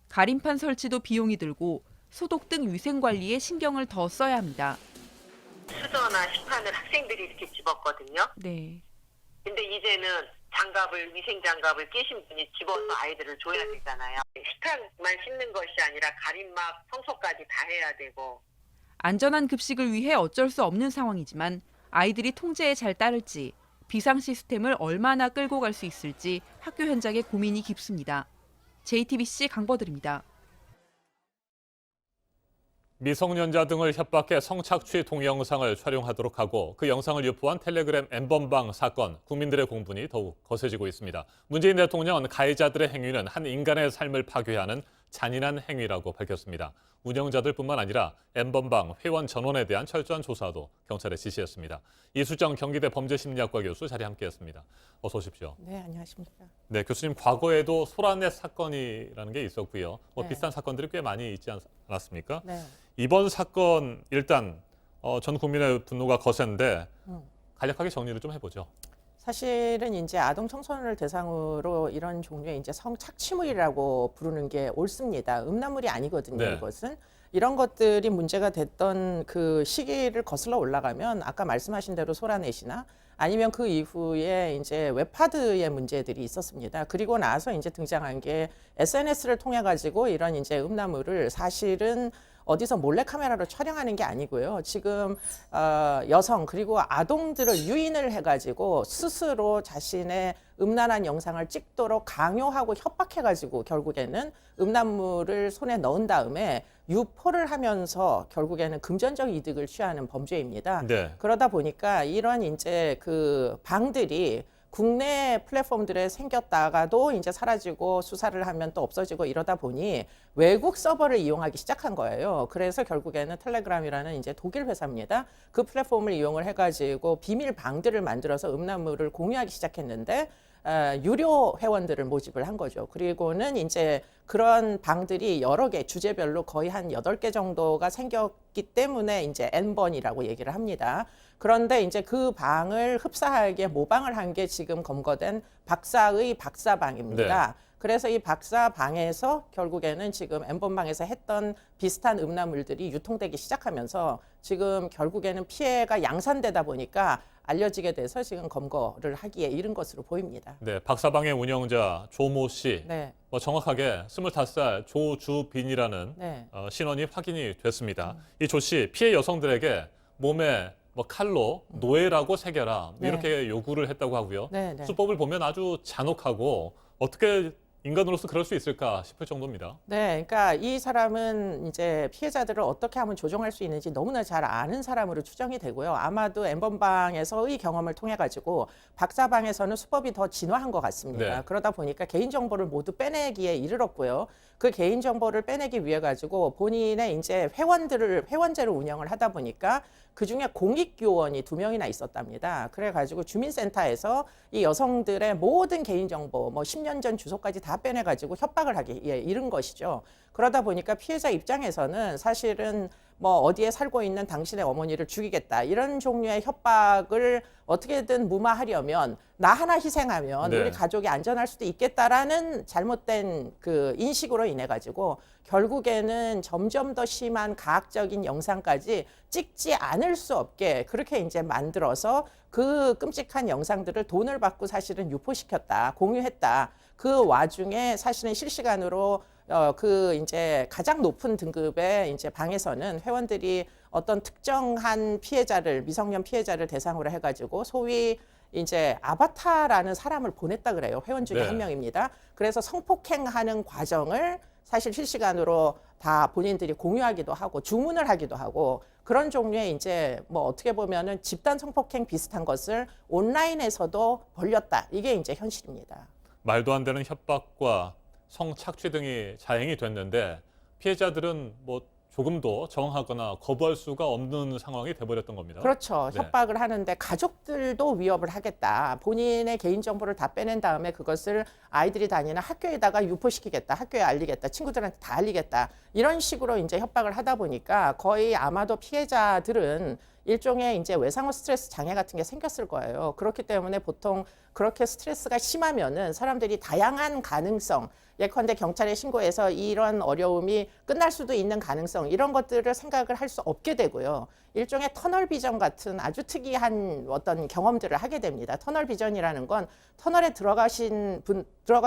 가림판 설치도 비용이 들고 소독 등 위생관리에 신경을 더 써야 합니다. 수저나 식판을 학생들이 이렇게 집었거든요. 네. 근데 이제는 위생 장갑을 끼신 분이 집어서 아이들을 줘야 되잖아요. 식판만 씻는 것이 아니라 가림막 청소까지 다 해야 되고. 안전한 급식을 위해 어쩔 수 없는 상황이지만 아이들이 통제에 잘 따를지 비상 시스템을 얼마나 끌고 갈 수 있을지 학교 현장의 고민이 깊습니다. JTBC 강버들입니다. 미성년자 등을 협박해 성착취 동영상을 촬영하도록 하고 그 영상을 유포한 텔레그램 N번방 사건, 국민들의 공분이 더욱 거세지고 있습니다. 문재인 대통령은 가해자들의 행위는 한 인간의 삶을 파괴하는 잔인한 행위라고 밝혔습니다. 운영자들뿐만 아니라 N번방 회원 전원에 대한 철저한 조사도 경찰에 지시했습니다. 이수정 경기대 범죄심리학과 교수 자리에 함께했습니다. 어서 오십시오. 네, 안녕하십니까. 네, 교수님 과거에도 소라넷 사건이라는 게 있었고요. 네. 비슷한 사건들이 꽤 많이 있지 않았습니까? 네. 이번 사건 일단 전 국민의 분노가 거센데 간략하게 정리를 좀 해보죠. 사실은 이제 아동 청소년을 대상으로 이런 종류의 이제 성착취물이라고 부르는 게 옳습니다. 음란물이 아니거든요. 네. 이것은 이런 것들이 문제가 됐던 그 시기를 거슬러 올라가면 아까 말씀하신 대로 소라넷이나 아니면 그 이후에 이제 웹하드의 문제들이 있었습니다. 그리고 나서 이제 등장한 게 SNS를 통해 가지고 이런 이제 음란물을 사실은 어디서 몰래카메라로 촬영하는 게 아니고요. 지금 여성 그리고 아동들을 유인을 해가지고 스스로 자신의 음란한 영상을 찍도록 강요하고 협박해가지고 결국에는 음란물을 손에 넣은 다음에 유포를 하면서 결국에는 금전적 이득을 취하는 범죄입니다. 네. 그러다 보니까 이런 이제 그 방들이 국내 플랫폼들에 생겼다가도 이제 사라지고 수사를 하면 또 없어지고 이러다 보니 외국 서버를 이용하기 시작한 거예요. 그래서 결국에는 텔레그램이라는 이제 독일 회사입니다. 그 플랫폼을 이용을 해가지고 비밀 방들을 만들어서 음란물을 공유하기 시작했는데 유료 회원들을 모집을 한 거죠. 그리고는 이제 그런 방들이 여러 개 주제별로 거의 한 8개 정도가 생겼기 때문에 이제 N번이라고 얘기를 합니다. 그런데 이제 그 방을 흡사하게 모방을 한 게 지금 검거된 박사의 박사방입니다. 네. 그래서 이 박사방에서 결국에는 지금 N번방에서 했던 비슷한 음란물들이 유통되기 시작하면서 지금 결국에는 피해가 양산되다 보니까 알려지게 돼서 지금 검거를 하기에 이른 것으로 보입니다. 네, 박사방의 운영자 조모 씨, 네. 뭐 정확하게 25살 조주빈이라는 네. 신원이 확인이 됐습니다. 이 조 씨 피해 여성들에게 몸에 뭐 칼로 노예라고 새겨라 뭐 네. 이렇게 요구를 했다고 하고요. 네, 네. 수법을 보면 아주 잔혹하고 어떻게 인간으로서 그럴 수 있을까 싶을 정도입니다. 네, 그러니까 이 사람은 이제 피해자들을 어떻게 하면 조종할 수 있는지 너무나 잘 아는 사람으로 추정이 되고요. 아마도 N번방에서의 경험을 통해 가지고 박사방에서는 수법이 더 진화한 것 같습니다. 네. 그러다 보니까 개인정보를 모두 빼내기에 이르렀고요. 그 개인정보를 빼내기 위해 가지고 본인의 이제 회원제를 운영을 하다 보니까 그 중에 공익요원이 2명이나 있었답니다. 그래가지고 주민센터에서 이 여성들의 모든 개인정보, 뭐 10년 전 주소까지 다 빼내가지고 협박을 하기에 이른 것이죠. 그러다 보니까 피해자 입장에서는 사실은 뭐 어디에 살고 있는 당신의 어머니를 죽이겠다 이런 종류의 협박을 어떻게든 무마하려면 나 하나 희생하면 네. 우리 가족이 안전할 수도 있겠다라는 잘못된 그 인식으로 인해 가지고 결국에는 점점 더 심한 가학적인 영상까지 찍지 않을 수 없게 그렇게 이제 만들어서 그 끔찍한 영상들을 돈을 받고 사실은 유포시켰다, 공유했다. 그 와중에 사실은 실시간으로 그 이제 가장 높은 등급의 이제 방에서는 회원들이 어떤 특정한 피해자를 미성년 피해자를 대상으로 해가지고 소위 이제 아바타라는 사람을 보냈다 그래요. 회원 중에 네. 한 명입니다. 그래서 성폭행하는 과정을 사실 실시간으로 다 본인들이 공유하기도 하고 주문을 하기도 하고 그런 종류의 이제 뭐 어떻게 보면은 집단 성폭행 비슷한 것을 온라인에서도 벌였다. 이게 이제 현실입니다. 말도 안 되는 협박과 성착취 등이 자행이 됐는데 피해자들은 뭐 조금도 저항하거나 거부할 수가 없는 상황이 돼버렸던 겁니다. 그렇죠. 네. 협박을 하는데 가족들도 위협을 하겠다. 본인의 개인정보를 다 빼낸 다음에 그것을 아이들이 다니는 학교에다가 유포시키겠다. 학교에 알리겠다. 친구들한테 다 알리겠다. 이런 식으로 이제 협박을 하다 보니까 거의 아마도 피해자들은 일종의 이제 외상후 스트레스 장애 같은 게 생겼을 거예요. 그렇기 때문에 보통 그렇게 스트레스가 심하면은 사람들이 다양한 가능성, 예컨대 경찰에 신고해서 이런 어려움이 끝날 수도 있는 가능성 이런 것들을 생각을 할 수 없게 되고요. 일종의 터널 비전 같은 아주 특이한 어떤 경험들을 하게 됩니다. 터널 비전이라는 건 터널에 들어가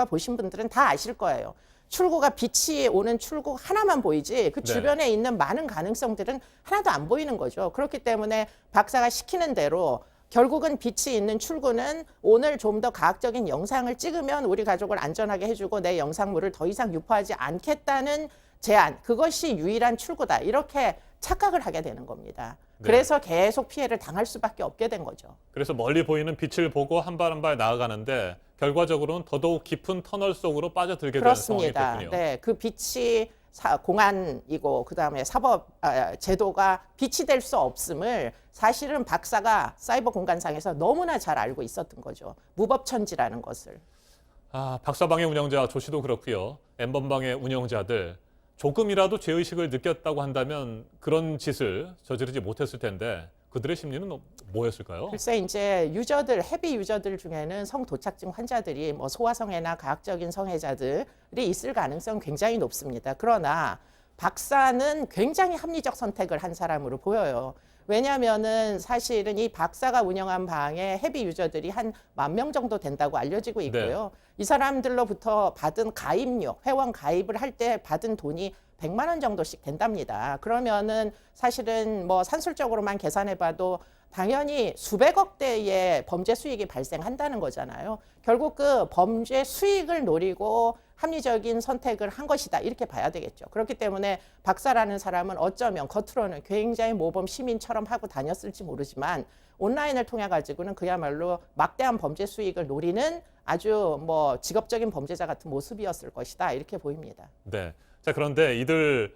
보신 분들은 다 아실 거예요. 출구가 빛이 오는 출구 하나만 보이지 그 네. 주변에 있는 많은 가능성들은 하나도 안 보이는 거죠. 그렇기 때문에 박사가 시키는 대로 결국은 빛이 있는 출구는 오늘 좀 더 과학적인 영상을 찍으면 우리 가족을 안전하게 해주고 내 영상물을 더 이상 유포하지 않겠다는 제안, 그것이 유일한 출구다. 이렇게 착각을 하게 되는 겁니다. 네. 그래서 계속 피해를 당할 수밖에 없게 된 거죠. 그래서 멀리 보이는 빛을 보고 한 발 한 발 나아가는데 결과적으로는 더더욱 깊은 터널 속으로 빠져들게 되는 상황이 그렇습니다. 됐군요. 네, 그 빛이 공안이고 그다음에 사법 제도가 빛이 될 수 없음을 사실은 박사가 사이버 공간상에서 너무나 잘 알고 있었던 거죠. 무법천지라는 것을. 박사방의 운영자 조 씨도 그렇고요. N번방의 운영자들 조금이라도 죄의식을 느꼈다고 한다면 그런 짓을 저지르지 못했을 텐데 그들의 심리는 뭐였을까요? 글쎄 이제 유저들, 헤비 유저들 중에는 성도착증 환자들이 뭐 소아성애나 가학적인 성애자들이 있을 가능성 굉장히 높습니다. 그러나 박사는 굉장히 합리적 선택을 한 사람으로 보여요. 왜냐하면은 사실은 이 박사가 운영한 방에 헤비 유저들이 한 10,000명 정도 된다고 알려지고 있고요. 이 사람들로부터 받은 가입료, 회원 가입을 할 때 받은 돈이 100만 원 정도씩 된답니다. 그러면은 사실은 뭐 산술적으로만 계산해봐도 당연히 수백억 대의 범죄 수익이 발생한다는 거잖아요. 결국 그 범죄 수익을 노리고 합리적인 선택을 한 것이다, 이렇게 봐야 되겠죠. 그렇기 때문에 박사라는 사람은 어쩌면 겉으로는 굉장히 모범 시민처럼 하고 다녔을지 모르지만 온라인을 통해 가지고는 그야말로 막대한 범죄 수익을 노리는 아주 뭐 직업적인 범죄자 같은 모습이었을 것이다, 이렇게 보입니다. 네. 자, 그런데 이들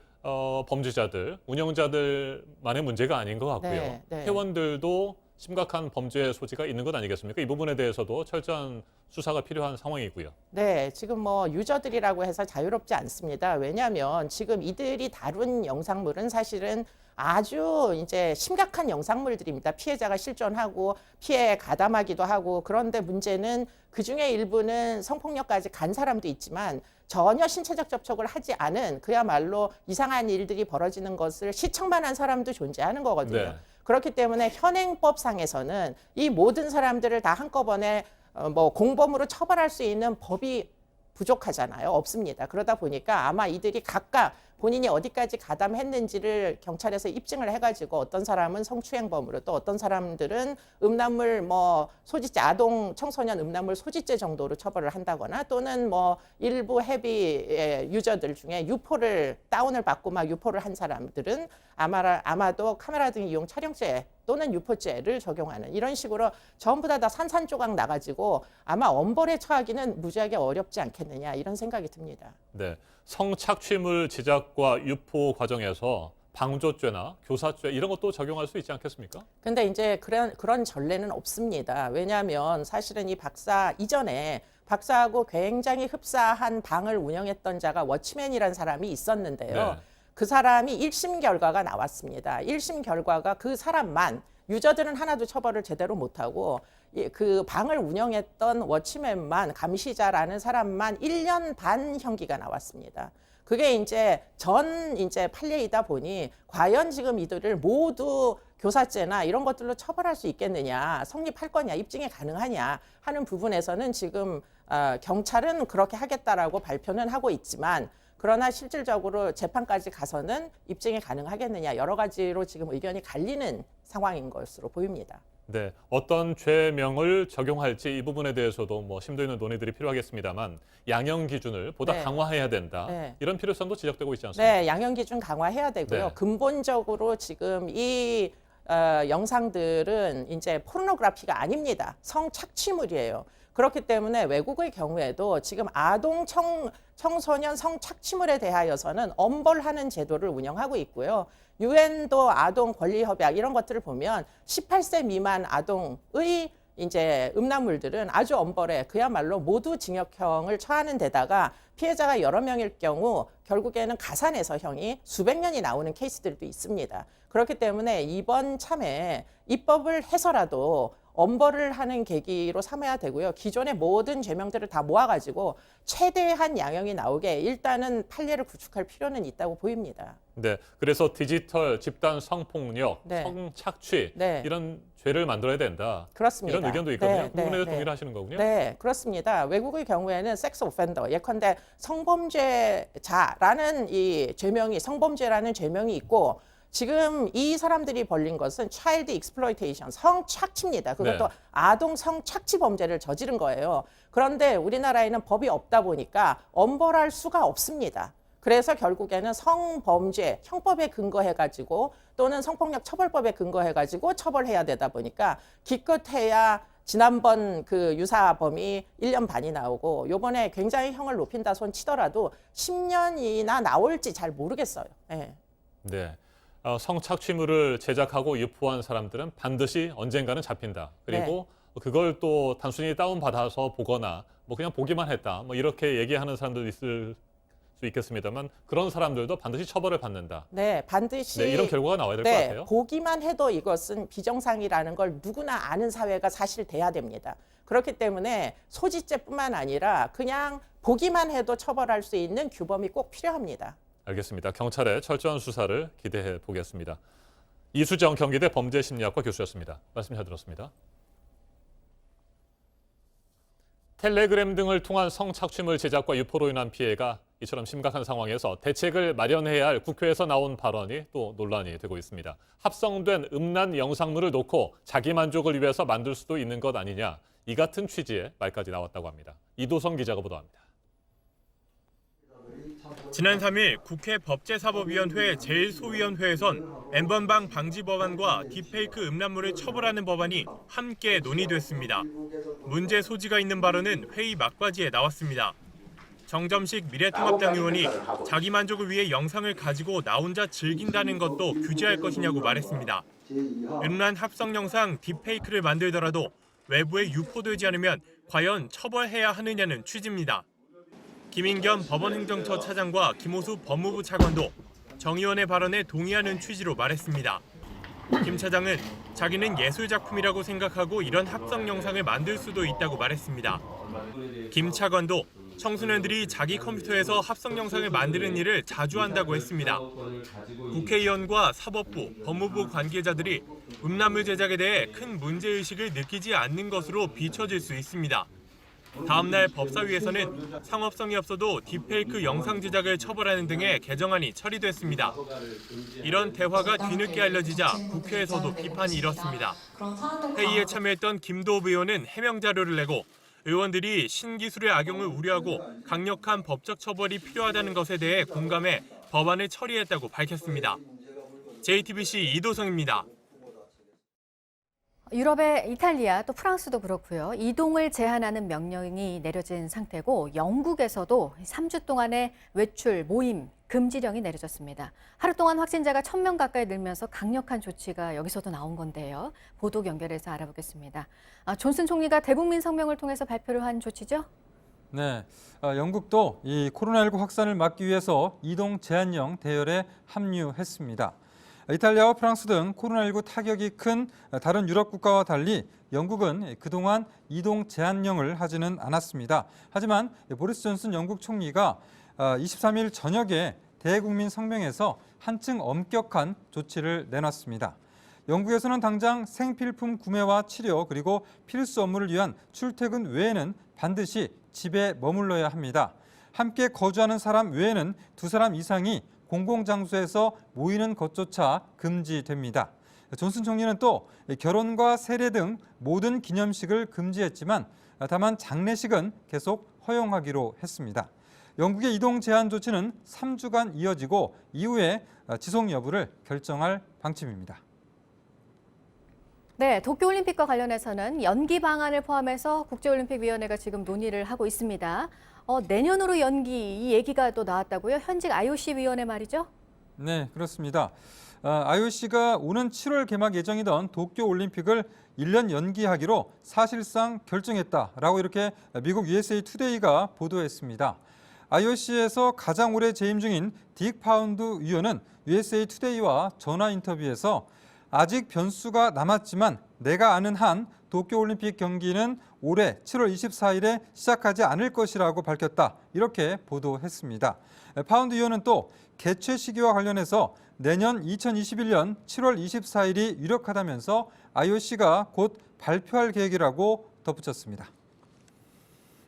범죄자들, 운영자들만의 문제가 아닌 것 같고요. 네, 네. 회원들도 심각한 범죄 소지가 있는 것 아니겠습니까? 이 부분에 대해서도 철저한 수사가 필요한 상황이고요. 네, 지금 뭐 유저들이라고 해서 자유롭지 않습니다. 왜냐하면 지금 이들이 다룬 영상물은 사실은 아주 이제 심각한 영상물들입니다. 피해자가 실존하고 피해에 가담하기도 하고, 그런데 문제는 그중에 일부는 성폭력까지 간 사람도 있지만 전혀 신체적 접촉을 하지 않은 그야말로 이상한 일들이 벌어지는 것을 시청만 한 사람도 존재하는 거거든요. 네. 그렇기 때문에 현행법상에서는 이 모든 사람들을 다 한꺼번에 뭐 공범으로 처벌할 수 있는 법이 부족하잖아요. 없습니다. 그러다 보니까 아마 이들이 각각 본인이 어디까지 가담했는지를 경찰에서 입증을 해가지고 어떤 사람은 성추행범으로, 또 어떤 사람들은 음란물 뭐 소지죄, 아동 청소년 음란물 소지죄 정도로 처벌을 한다거나, 또는 뭐 일부 헤비 유저들 중에 유포를 다운을 받고 막 유포를 한 사람들은 아마도 카메라 등 이용 촬영죄 또는 유포죄를 적용하는, 이런 식으로 전부 다 산산조각 나가지고 아마 엄벌에 처하기는 무지하게 어렵지 않겠느냐, 이런 생각이 듭니다. 네. 성착취물 제작과 유포 과정에서 방조죄나 교사죄 이런 것도 적용할 수 있지 않겠습니까? 근데 이제 그런 전례는 없습니다. 왜냐하면 사실은 이 박사 이전에 박사하고 굉장히 흡사한 방을 운영했던 자가 워치맨이라는 사람이 있었는데요. 네. 그 사람이 1심 결과가 나왔습니다. 1심 결과가 그 사람만, 유저들은 하나도 처벌을 제대로 못하고 그 방을 운영했던 워치맨만, 감시자라는 사람만 1년 반 형기가 나왔습니다. 그게 이제 이제 판례이다 보니 과연 지금 이들을 모두 교사죄나 이런 것들로 처벌할 수 있겠느냐, 성립할 거냐, 입증이 가능하냐 하는 부분에서는 지금 경찰은 그렇게 하겠다라고 발표는 하고 있지만, 그러나 실질적으로 재판까지 가서는 입증이 가능하겠느냐, 여러 가지로 지금 의견이 갈리는 상황인 것으로 보입니다. 네, 어떤 죄명을 적용할지 이 부분에 대해서도 뭐 심도 있는 논의들이 필요하겠습니다만 양형 기준을 보다 네. 강화해야 된다. 네. 이런 필요성도 지적되고 있지 않습니까? 네, 양형 기준 강화해야 되고요. 네. 근본적으로 지금 이 영상들은 이제 포르노그래피가 아닙니다. 성착취물이에요. 그렇기 때문에 외국의 경우에도 지금 아동 청소년 성착취물에 대하여서는 엄벌하는 제도를 운영하고 있고요. 유엔도 아동 권리 협약 이런 것들을 보면 18세 미만 아동의 이제 음란물들은 아주 엄벌해, 그야말로 모두 징역형을 처하는 데다가 피해자가 여러 명일 경우 결국에는 가산해서 형이 수백 년이 나오는 케이스들도 있습니다. 그렇기 때문에 이번 참에 입법을 해서라도 엄벌을 하는 계기로 삼아야 되고요. 기존의 모든 죄명들을 다 모아가지고 최대한 양형이 나오게 일단은 판례를 구축할 필요는 있다고 보입니다. 네, 그래서 디지털 집단 성폭력, 네. 성착취 네. 이런 죄를 만들어야 된다. 그렇습니다. 이런 의견도 있거든요. 네, 그 부분에도 네, 동의를 네. 하시는 거군요. 네, 그렇습니다. 외국의 경우에는 섹스 오펜더, 예컨대 성범죄자라는 이 죄명이, 성범죄라는 죄명이 있고, 지금 이 사람들이 벌린 것은 차일드 익스플로이테이션, 성착취입니다. 그것도 네. 아동 성착취 범죄를 저지른 거예요. 그런데 우리나라에는 법이 없다 보니까 엄벌할 수가 없습니다. 그래서 결국에는 성범죄 형법에 근거해가지고 또는 성폭력 처벌법에 근거해가지고 처벌해야 되다 보니까 기껏해야 지난번 그 유사범이 1년 반이 나오고 요번에 굉장히 형을 높인다 손 치더라도 10년이나 나올지 잘 모르겠어요. 네. 네. 성착취물을 제작하고 유포한 사람들은 반드시 언젠가는 잡힌다. 그리고 그걸 또 단순히 다운받아서 보거나 뭐 그냥 보기만 했다. 뭐 이렇게 얘기하는 사람들도 있을 수 있겠습니다만 그런 사람들도 반드시 처벌을 받는다. 네, 반드시. 네, 이런 결과가 나와야 될 것 같아요. 보기만 해도 이것은 비정상이라는 걸 누구나 아는 사회가 사실 돼야 됩니다. 그렇기 때문에 소지죄뿐만 아니라 그냥 보기만 해도 처벌할 수 있는 규범이 꼭 필요합니다. 알겠습니다. 경찰의 철저한 수사를 기대해 보겠습니다. 이수정 경기대 범죄심리학과 교수였습니다. 말씀 잘 들었습니다. 텔레그램 등을 통한 성착취물 제작과 유포로 인한 피해가 이처럼 심각한 상황에서 대책을 마련해야 할 국회에서 나온 발언이 또 논란이 되고 있습니다. 합성된 음란 영상물을 놓고 자기 만족을 위해서 만들 수도 있는 것 아니냐. 이 같은 취지의 말까지 나왔다고 합니다. 이도성 기자가 보도합니다. 지난 3일 국회 법제사법위원회 제1소위원회에선 N번방 방지 법안과 딥페이크 음란물을 처벌하는 법안이 함께 논의됐습니다. 문제 소지가 있는 발언은 회의 막바지에 나왔습니다. 정점식 미래통합당 의원이 자기 만족을 위해 영상을 가지고 나 혼자 즐긴다는 것도 규제할 것이냐고 말했습니다. 음란 합성 영상 딥페이크를 만들더라도 외부에 유포되지 않으면 과연 처벌해야 하느냐는 취지입니다. 김인겸 법원행정처 차장과 김호수 법무부 차관도 정 의원의 발언에 동의하는 취지로 말했습니다. 김 차장은 자기는 예술작품이라고 생각하고 이런 합성 영상을 만들 수도 있다고 말했습니다. 김 차관도 청소년들이 자기 컴퓨터에서 합성 영상을 만드는 일을 자주 한다고 했습니다. 국회의원과 사법부, 법무부 관계자들이 음란물 제작에 대해 큰 문제의식을 느끼지 않는 것으로 비춰질 수 있습니다. 다음 날 법사위에서는 상업성이 없어도 딥페이크 영상 제작을 처벌하는 등의 개정안이 처리됐습니다. 이런 대화가 뒤늦게 알려지자 국회에서도 비판이 일었습니다. 회의에 참여했던 김도읍 의원은 해명 자료를 내고 의원들이 신기술의 악용을 우려하고 강력한 법적 처벌이 필요하다는 것에 대해 공감해 법안을 처리했다고 밝혔습니다. JTBC 이도성입니다. 유럽의 이탈리아 또 프랑스도 그렇고요. 이동을 제한하는 명령이 내려진 상태고 영국에서도 3주 동안의 외출, 모임, 금지령이 내려졌습니다. 하루 동안 확진자가 1,000명 가까이 늘면서 강력한 조치가 여기서도 나온 건데요. 보도 연결해서 알아보겠습니다. 존슨 총리가 대국민 성명을 통해서 발표를 한 조치죠? 네, 영국도 이 코로나19 확산을 막기 위해서 이동 제한령 대열에 합류했습니다. 이탈리아와 프랑스 등 코로나19 타격이 큰 다른 유럽 국가와 달리 영국은 그동안 이동 제한령을 하지는 않았습니다. 하지만 보리스 존슨 영국 총리가 23일 저녁에 대국민 성명에서 한층 엄격한 조치를 내놨습니다. 영국에서는 당장 생필품 구매와 치료 그리고 필수 업무를 위한 출퇴근 외에는 반드시 집에 머물러야 합니다. 함께 거주하는 사람 외에는 2사람 이상이 공공장소에서 모이는 것조차 금지됩니다. 존슨 총리는 또 결혼과 세례 등 모든 기념식을 금지했지만 다만 장례식은 계속 허용하기로 했습니다. 영국의 이동 제한 조치는 3주간 이어지고 이후에 지속 여부를 결정할 방침입니다. 네, 도쿄올림픽과 관련해서는 연기 방안을 포함해서 국제올림픽위원회가 지금 논의를 하고 있습니다. 내년으로 연기 이 얘기가 또 나왔다고요? 현직 IOC 위원회 말이죠? 네, 그렇습니다. IOC가 오는 7월 개막 예정이던 도쿄올림픽을 1년 연기하기로 사실상 결정했다라고 이렇게 미국 USA 투데이가 보도했습니다. IOC에서 가장 오래 재임 중인 딕 파운드 위원은 USA 투데이와 전화 인터뷰에서 아직 변수가 남았지만 내가 아는 한 도쿄올림픽 경기는 올해 7월 24일에 시작하지 않을 것이라고 밝혔다. 이렇게 보도했습니다. 파운드 의원은 또 개최 시기와 관련해서 내년 2021년 7월 24일이 유력하다면서 IOC가 곧 발표할 계획이라고 덧붙였습니다.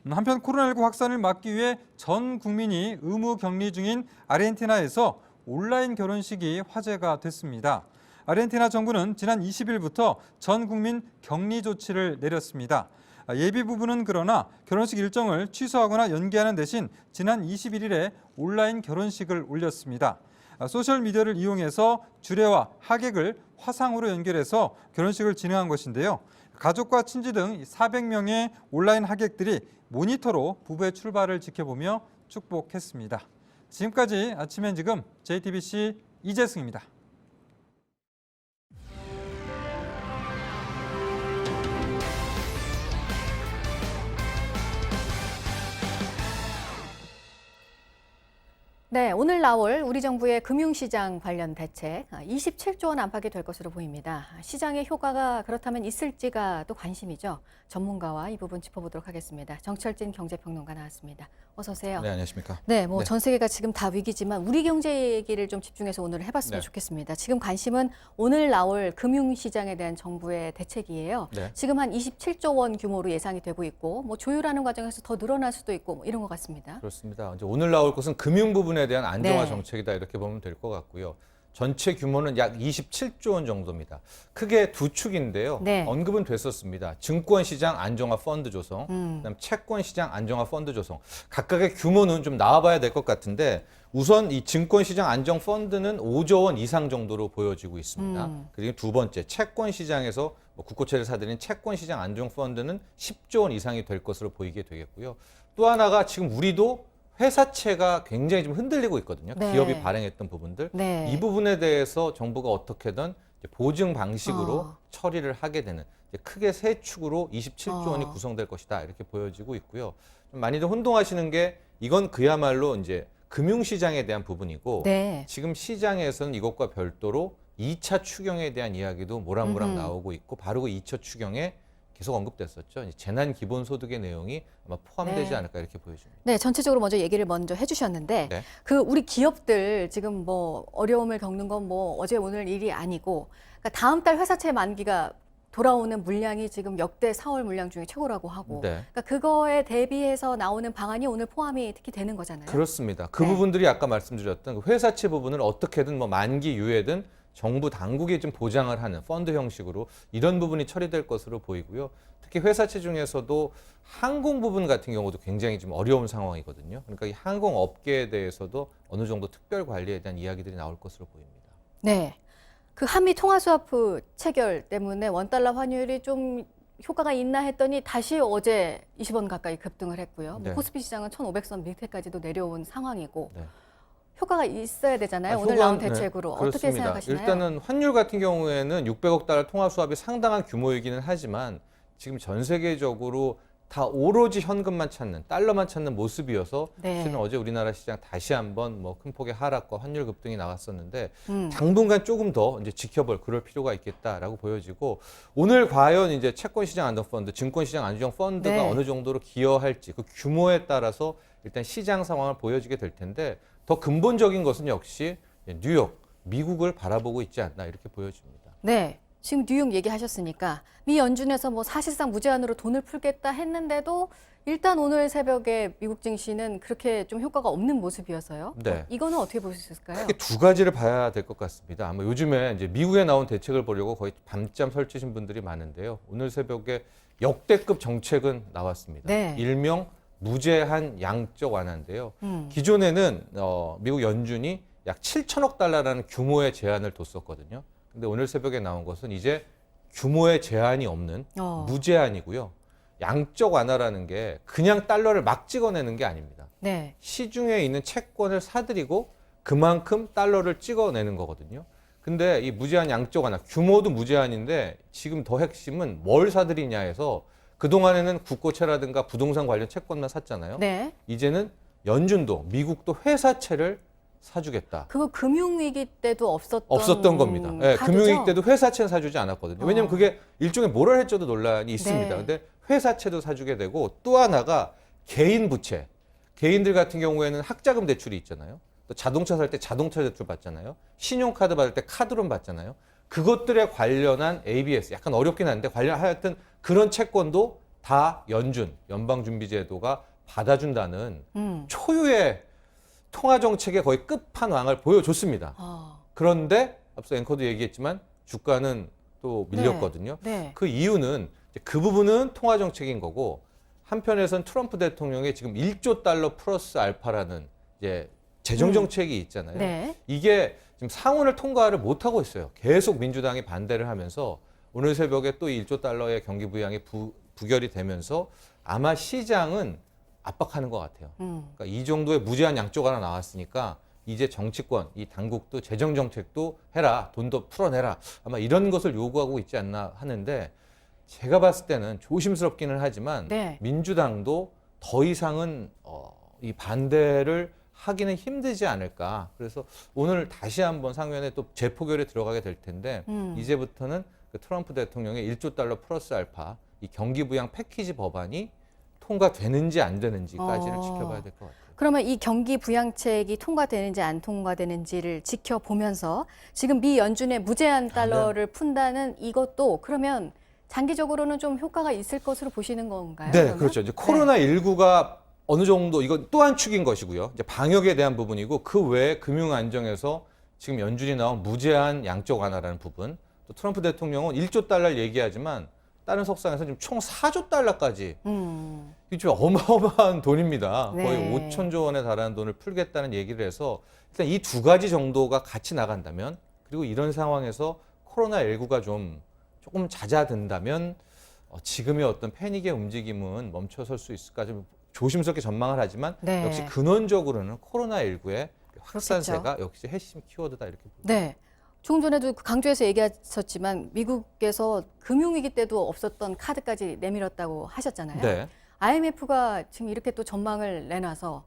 한편 코로나19 확산을 막기 위해 전 국민이 의무 격리 중인 아르헨티나에서 온라인 결혼식이 화제가 됐습니다. 아르헨티나 정부는 지난 20일부터 전 국민 격리 조치를 내렸습니다. 예비 부부는 그러나 결혼식 일정을 취소하거나 연기하는 대신 지난 21일에 온라인 결혼식을 올렸습니다. 소셜미디어를 이용해서 주례와 하객을 화상으로 연결해서 결혼식을 진행한 것인데요. 가족과 친지 등 400명의 온라인 하객들이 모니터로 부부의 출발을 지켜보며 축복했습니다. 지금까지 아침엔 지금 JTBC 이재승입니다. 네, 오늘 나올 우리 정부의 금융시장 관련 대책 27조 원 안팎이 될 것으로 보입니다. 시장의 효과가 그렇다면 있을지가 또 관심이죠. 전문가와 이 부분 짚어보도록 하겠습니다. 정철진 경제평론가 나왔습니다. 어서 오세요. 네, 안녕하십니까. 네, 전 세계가 지금 다 위기지만 우리 경제 얘기를 좀 집중해서 오늘 해봤으면 좋겠습니다. 지금 관심은 오늘 나올 금융시장에 대한 정부의 대책이에요. 지금 한 27조 원 규모로 예상이 되고 있고 조율하는 과정에서 더 늘어날 수도 있고 이런 것 같습니다. 그렇습니다. 이제 오늘 나올 것은 금융 부분에 대한 안정화 정책이다 이렇게 보면 될 것 같고요. 전체 규모는 약 27조 원 정도입니다. 크게 두 축인데요. 언급은 됐었습니다. 증권시장 안정화 펀드 조성, 그다음 채권시장 안정화 펀드 조성. 각각의 규모는 좀 나와봐야 될 것 같은데 우선 이 증권시장 안정 펀드는 5조 원 이상 정도로 보여지고 있습니다. 그리고 두 번째 채권시장에서 국고채를 사들인 채권시장 안정 펀드는 10조 원 이상이 될 것으로 보이게 되겠고요. 또 하나가 지금 우리도 회사채가 굉장히 좀 흔들리고 있거든요. 기업이 발행했던 부분들. 이 부분에 대해서 정부가 어떻게든 보증 방식으로 처리를 하게 되는 크게 세 축으로 27조 원이 구성될 것이다. 이렇게 보여지고 있고요. 좀 많이들 혼동하시는 게 이건 그야말로 이제 금융시장에 대한 부분이고 지금 시장에서는 이것과 별도로 2차 추경에 대한 이야기도 모락모락 나오고 있고 바로 그 2차 추경에 계속 언급됐었죠. 재난 기본소득의 내용이 아마 포함되지 않을까 이렇게 보여집니다. 네, 전체적으로 얘기를 먼저 해주셨는데 우리 기업들 지금 어려움을 겪는 건 어제 오늘 일이 아니고 그러니까 다음 달 회사채 만기가 돌아오는 물량이 지금 역대 4월 물량 중에 최고라고 하고 그러니까 그거에 대비해서 나오는 방안이 오늘 포함이 특히 되는 거잖아요. 그렇습니다. 그 부분들이 아까 말씀드렸던 그 회사채 부분을 어떻게든 만기 이후에든 정부 당국이 좀 보장을 하는 펀드 형식으로 이런 부분이 처리될 것으로 보이고요. 특히 회사채 중에서도 항공 부분 같은 경우도 굉장히 좀 어려운 상황이거든요. 그러니까 이 항공업계에 대해서도 어느 정도 특별 관리에 대한 이야기들이 나올 것으로 보입니다. 네, 그 한미 통화스와프 체결 때문에 원달러 환율이 좀 효과가 있나 했더니 다시 어제 20원 가까이 급등을 했고요. 코스피 시장은 1,500선 밑에까지도 내려온 상황이고 효과가 있어야 되잖아요. 오늘 나온 대책으로 어떻게 생각하시나요? 일단은 환율 같은 경우에는 600억 달러 통화 수합이 상당한 규모이기는 하지만 지금 전 세계적으로 다 오로지 현금만 찾는 달러만 찾는 모습이어서 실은 어제 우리나라 시장 다시 한번 큰 폭의 하락과 환율 급등이 나왔었는데 당분간 조금 더 이제 지켜볼 그럴 필요가 있겠다라고 보여지고 오늘 과연 이제 채권시장 안정펀드, 증권시장 안정펀드가 어느 정도로 기여할지 그 규모에 따라서 일단 시장 상황을 보여지게 될 텐데 더 근본적인 것은 역시 뉴욕, 미국을 바라보고 있지 않나 이렇게 보여집니다. 네, 지금 뉴욕 얘기하셨으니까 미 연준에서 사실상 무제한으로 돈을 풀겠다 했는데도 일단 오늘 새벽에 미국 증시는 그렇게 좀 효과가 없는 모습이어서요. 이거는 어떻게 보셨을까요? 크게 두 가지를 봐야 될 것 같습니다. 아마 요즘에 이제 미국에 나온 대책을 보려고 거의 밤잠 설치신 분들이 많은데요. 오늘 새벽에 역대급 정책은 나왔습니다. 일명 무제한 양적 완화인데요. 기존에는 미국 연준이 약 7천억 달러라는 규모의 제한을 뒀었거든요. 근데 오늘 새벽에 나온 것은 이제 규모의 제한이 없는 무제한이고요. 양적 완화라는 게 그냥 달러를 막 찍어내는 게 아닙니다. 시중에 있는 채권을 사들이고 그만큼 달러를 찍어내는 거거든요. 근데 이 무제한 양적 완화, 규모도 무제한인데 지금 더 핵심은 뭘 사들이냐에서 그동안에는 국고채라든가 부동산 관련 채권만 샀잖아요. 이제는 연준도 미국도 회사채를 사주겠다. 그거 금융위기 때도 없었던 겁니다. 금융위기 때도 회사채는 사주지 않았거든요. 왜냐하면 그게 일종의 모럴 해저드 논란이 있습니다. 근데 회사채도 사주게 되고 또 하나가 개인 부채. 개인들 같은 경우에는 학자금 대출이 있잖아요. 또 자동차 살 때 자동차 대출 받잖아요. 신용카드 받을 때 카드론 받잖아요. 그것들에 관련한 ABS, 약간 어렵긴 한데 하여튼 그런 채권도 다 연방준비제도가 받아준다는 초유의 통화정책의 거의 끝판왕을 보여줬습니다. 그런데 앞서 앵커도 얘기했지만 주가는 또 밀렸거든요. 그 이유는 그 부분은 통화정책인 거고 한편에선 트럼프 대통령의 지금 1조 달러 플러스 알파라는 이제 재정정책이 있잖아요. 이게 지금 상원을 통과를 못하고 있어요. 계속 민주당이 반대를 하면서 오늘 새벽에 또 1조 달러의 경기 부양이 부결이 되면서 아마 시장은 압박하는 것 같아요. 그러니까 이 정도의 무제한 양쪽 하나 나왔으니까 이제 정치권, 이 당국도 재정정책도 해라, 돈도 풀어내라. 아마 이런 것을 요구하고 있지 않나 하는데 제가 봤을 때는 조심스럽기는 하지만 민주당도 더 이상은 이 반대를 하기는 힘들지 않을까. 그래서 오늘 다시 한번 상원에 또 재포결에 들어가게 될 텐데 이제부터는 그 트럼프 대통령의 1조 달러 플러스 알파 이 경기 부양 패키지 법안이 통과되는지 안 되는지까지를 지켜봐야 될 것 같아요. 그러면 이 경기 부양책이 통과되는지 안 통과되는지를 지켜보면서 지금 미 연준의 무제한 달러를 푼다는 이것도 그러면 장기적으로는 좀 효과가 있을 것으로 보시는 건가요? 네, 그러면? 그렇죠. 이제 코로나19가 어느 정도 이건 또 한 축인 것이고요. 이제 방역에 대한 부분이고 그 외에 금융 안정에서 지금 연준이 나온 무제한 양적 완화라는 부분. 또 트럼프 대통령은 1조 달러를 얘기하지만 다른 석상에서 지금 총 4조 달러까지 이게 좀 어마어마한 돈입니다. 네. 거의 5천조 원에 달하는 돈을 풀겠다는 얘기를 해서 일단 이 두 가지 정도가 같이 나간다면 그리고 이런 상황에서 코로나19가 조금 잦아든다면 지금의 어떤 패닉의 움직임은 멈춰설 수 있을까 좀 조심스럽게 전망을 하지만 네. 역시 근원적으로는 코로나19의 확산세가 역시 핵심 키워드다 이렇게 봅니다. 네. 조금 전에도 강조해서 얘기하셨지만 미국에서 금융위기 때도 없었던 카드까지 내밀었다고 하셨잖아요. 네. IMF가 지금 이렇게 또 전망을 내놔서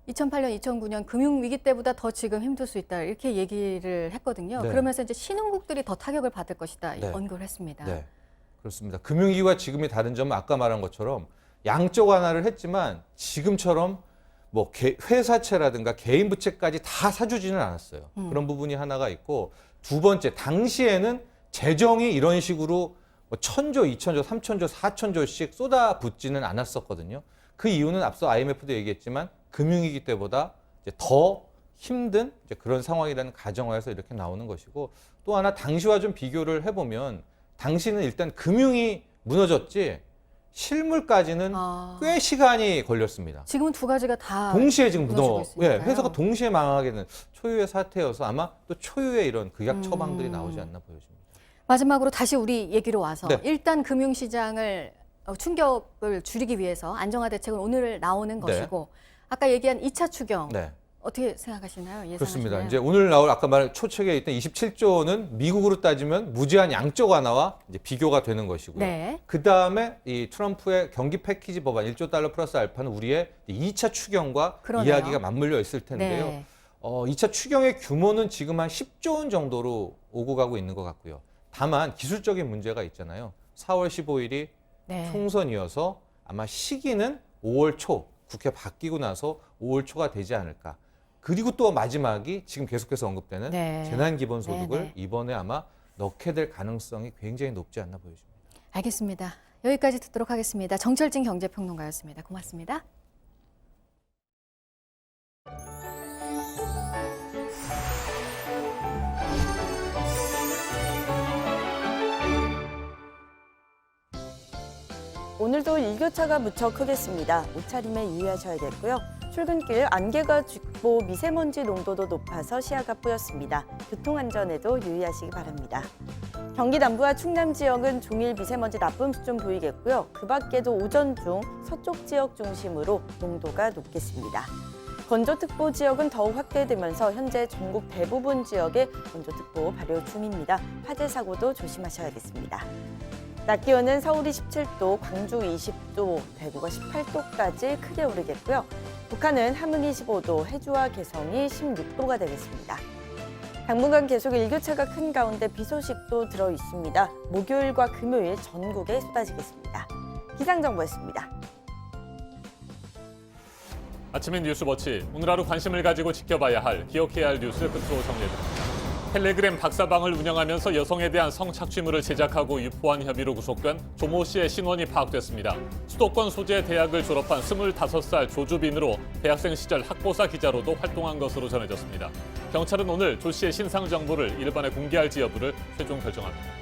2008년, 2009년 금융위기 때보다 더 지금 힘들 수 있다 이렇게 얘기를 했거든요. 네. 그러면서 이제 신흥국들이 더 타격을 받을 것이다 네. 언급을 했습니다. 네, 그렇습니다. 금융위기와 지금이 다른 점은 아까 말한 것처럼 양적 완화를 했지만 지금처럼 뭐 회사채라든가 개인 부채까지 다 사주지는 않았어요. 그런 부분이 하나가 있고 두 번째, 당시에는 재정이 이런 식으로 뭐 1,000조, 2,000조, 3,000조, 4,000조씩 쏟아붓지는 않았었거든요. 그 이유는 앞서 IMF도 얘기했지만 금융위기 때보다 이제 더 힘든 이제 그런 상황이라는 가정하에서 이렇게 나오는 것이고 또 하나 당시와 좀 비교를 해보면 당시는 일단 금융이 무너졌지 실물까지는 꽤 시간이 걸렸습니다. 지금은 두 가지가 다 동시에 지금 회사가 동시에 망하게 되는 초유의 사태여서 아마 또 초유의 이런 극약 처방들이 나오지 않나 보여집니다. 마지막으로 다시 우리 얘기로 와서 네. 일단 금융시장을 충격을 줄이기 위해서 안정화 대책은 오늘 나오는 것이고 아까 얘기한 2차 추경 네. 어떻게 생각하시나요? 그렇습니다. 이제 오늘 나올 아까 말 초책에 있던 27조는 미국으로 따지면 무제한 양적 완화와 이제 비교가 되는 것이고요. 네. 그 다음에 이 트럼프의 경기 패키지 법안 1조 달러 플러스 알파는 우리의 2차 추경과 그러네요. 이야기가 맞물려 있을 텐데요. 네. 2차 추경의 규모는 지금 한 10조 원 정도로 오고 가고 있는 것 같고요. 다만 기술적인 문제가 있잖아요. 4월 15일이 네. 총선이어서 아마 시기는 5월 초, 국회 바뀌고 나서 5월 초가 되지 않을까. 그리고 또 마지막이 지금 계속해서 언급되는 네. 재난기본소득을 네, 네. 이번에 아마 넣게 될 가능성이 굉장히 높지 않나 보여집니다. 알겠습니다. 여기까지 듣도록 하겠습니다. 정철진 경제평론가였습니다. 고맙습니다. 오늘도 일교차가 무척 크겠습니다. 옷차림에 유의하셔야겠고요. 출근길 안개가 짙고 미세먼지 농도도 높아서 시야가 뿌옇습니다. 교통안전에도 유의하시기 바랍니다. 경기 남부와 충남 지역은 종일 미세먼지 나쁨 수준 보이겠고요. 그 밖에도 오전 중 서쪽 지역 중심으로 농도가 높겠습니다. 건조특보 지역은 더욱 확대되면서 현재 전국 대부분 지역에 건조특보 발효 중입니다. 화재 사고도 조심하셔야겠습니다. 낮 기온은 서울이 17도, 광주 20도, 대구가 18도까지 크게 오르겠고요. 북한은 함흥이 15도, 해주와 개성이 16도가 되겠습니다. 당분간 계속 일교차가 큰 가운데 비 소식도 들어 있습니다. 목요일과 금요일 전국에 쏟아지겠습니다. 기상정보였습니다. 아침엔 뉴스워치, 오늘 하루 관심을 가지고 지켜봐야 할, 기억해야 할 뉴스 끝으로 정리해드립니다. 텔레그램 박사방을 운영하면서 여성에 대한 성착취물을 제작하고 유포한 혐의로 구속된 조모 씨의 신원이 파악됐습니다. 수도권 소재 대학을 졸업한 25살 조주빈으로 대학생 시절 학보사 기자로도 활동한 것으로 전해졌습니다. 경찰은 오늘 조 씨의 신상 정보를 일반에 공개할지 여부를 최종 결정합니다.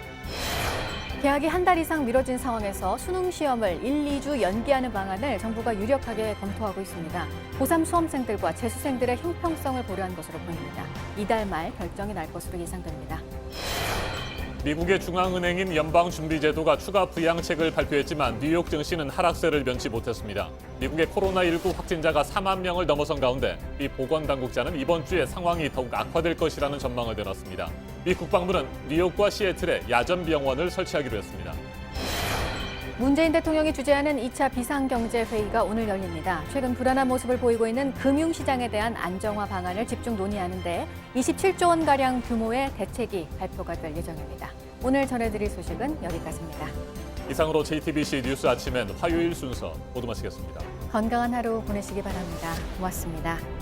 개학이 한 달 이상 미뤄진 상황에서 수능 시험을 1, 2주 연기하는 방안을 정부가 유력하게 검토하고 있습니다. 고3 수험생들과 재수생들의 형평성을 고려한 것으로 보입니다. 이달 말 결정이 날 것으로 예상됩니다. 미국의 중앙은행인 연방준비제도가 추가 부양책을 발표했지만 뉴욕 증시는 하락세를 면치 못했습니다. 미국의 코로나19 확진자가 4만 명을 넘어선 가운데 미 보건당국자는 이번 주에 상황이 더욱 악화될 것이라는 전망을 내놨습니다. 미 국방부는 뉴욕과 시애틀에 야전 병원을 설치하기로 했습니다. 문재인 대통령이 주재하는 2차 비상경제회의가 오늘 열립니다. 최근 불안한 모습을 보이고 있는 금융시장에 대한 안정화 방안을 집중 논의하는데 27조 원가량 규모의 대책이 발표가 될 예정입니다. 오늘 전해드릴 소식은 여기까지입니다. 이상으로 JTBC 뉴스 아침엔 화요일 순서 모두 마치겠습니다. 건강한 하루 보내시기 바랍니다. 고맙습니다.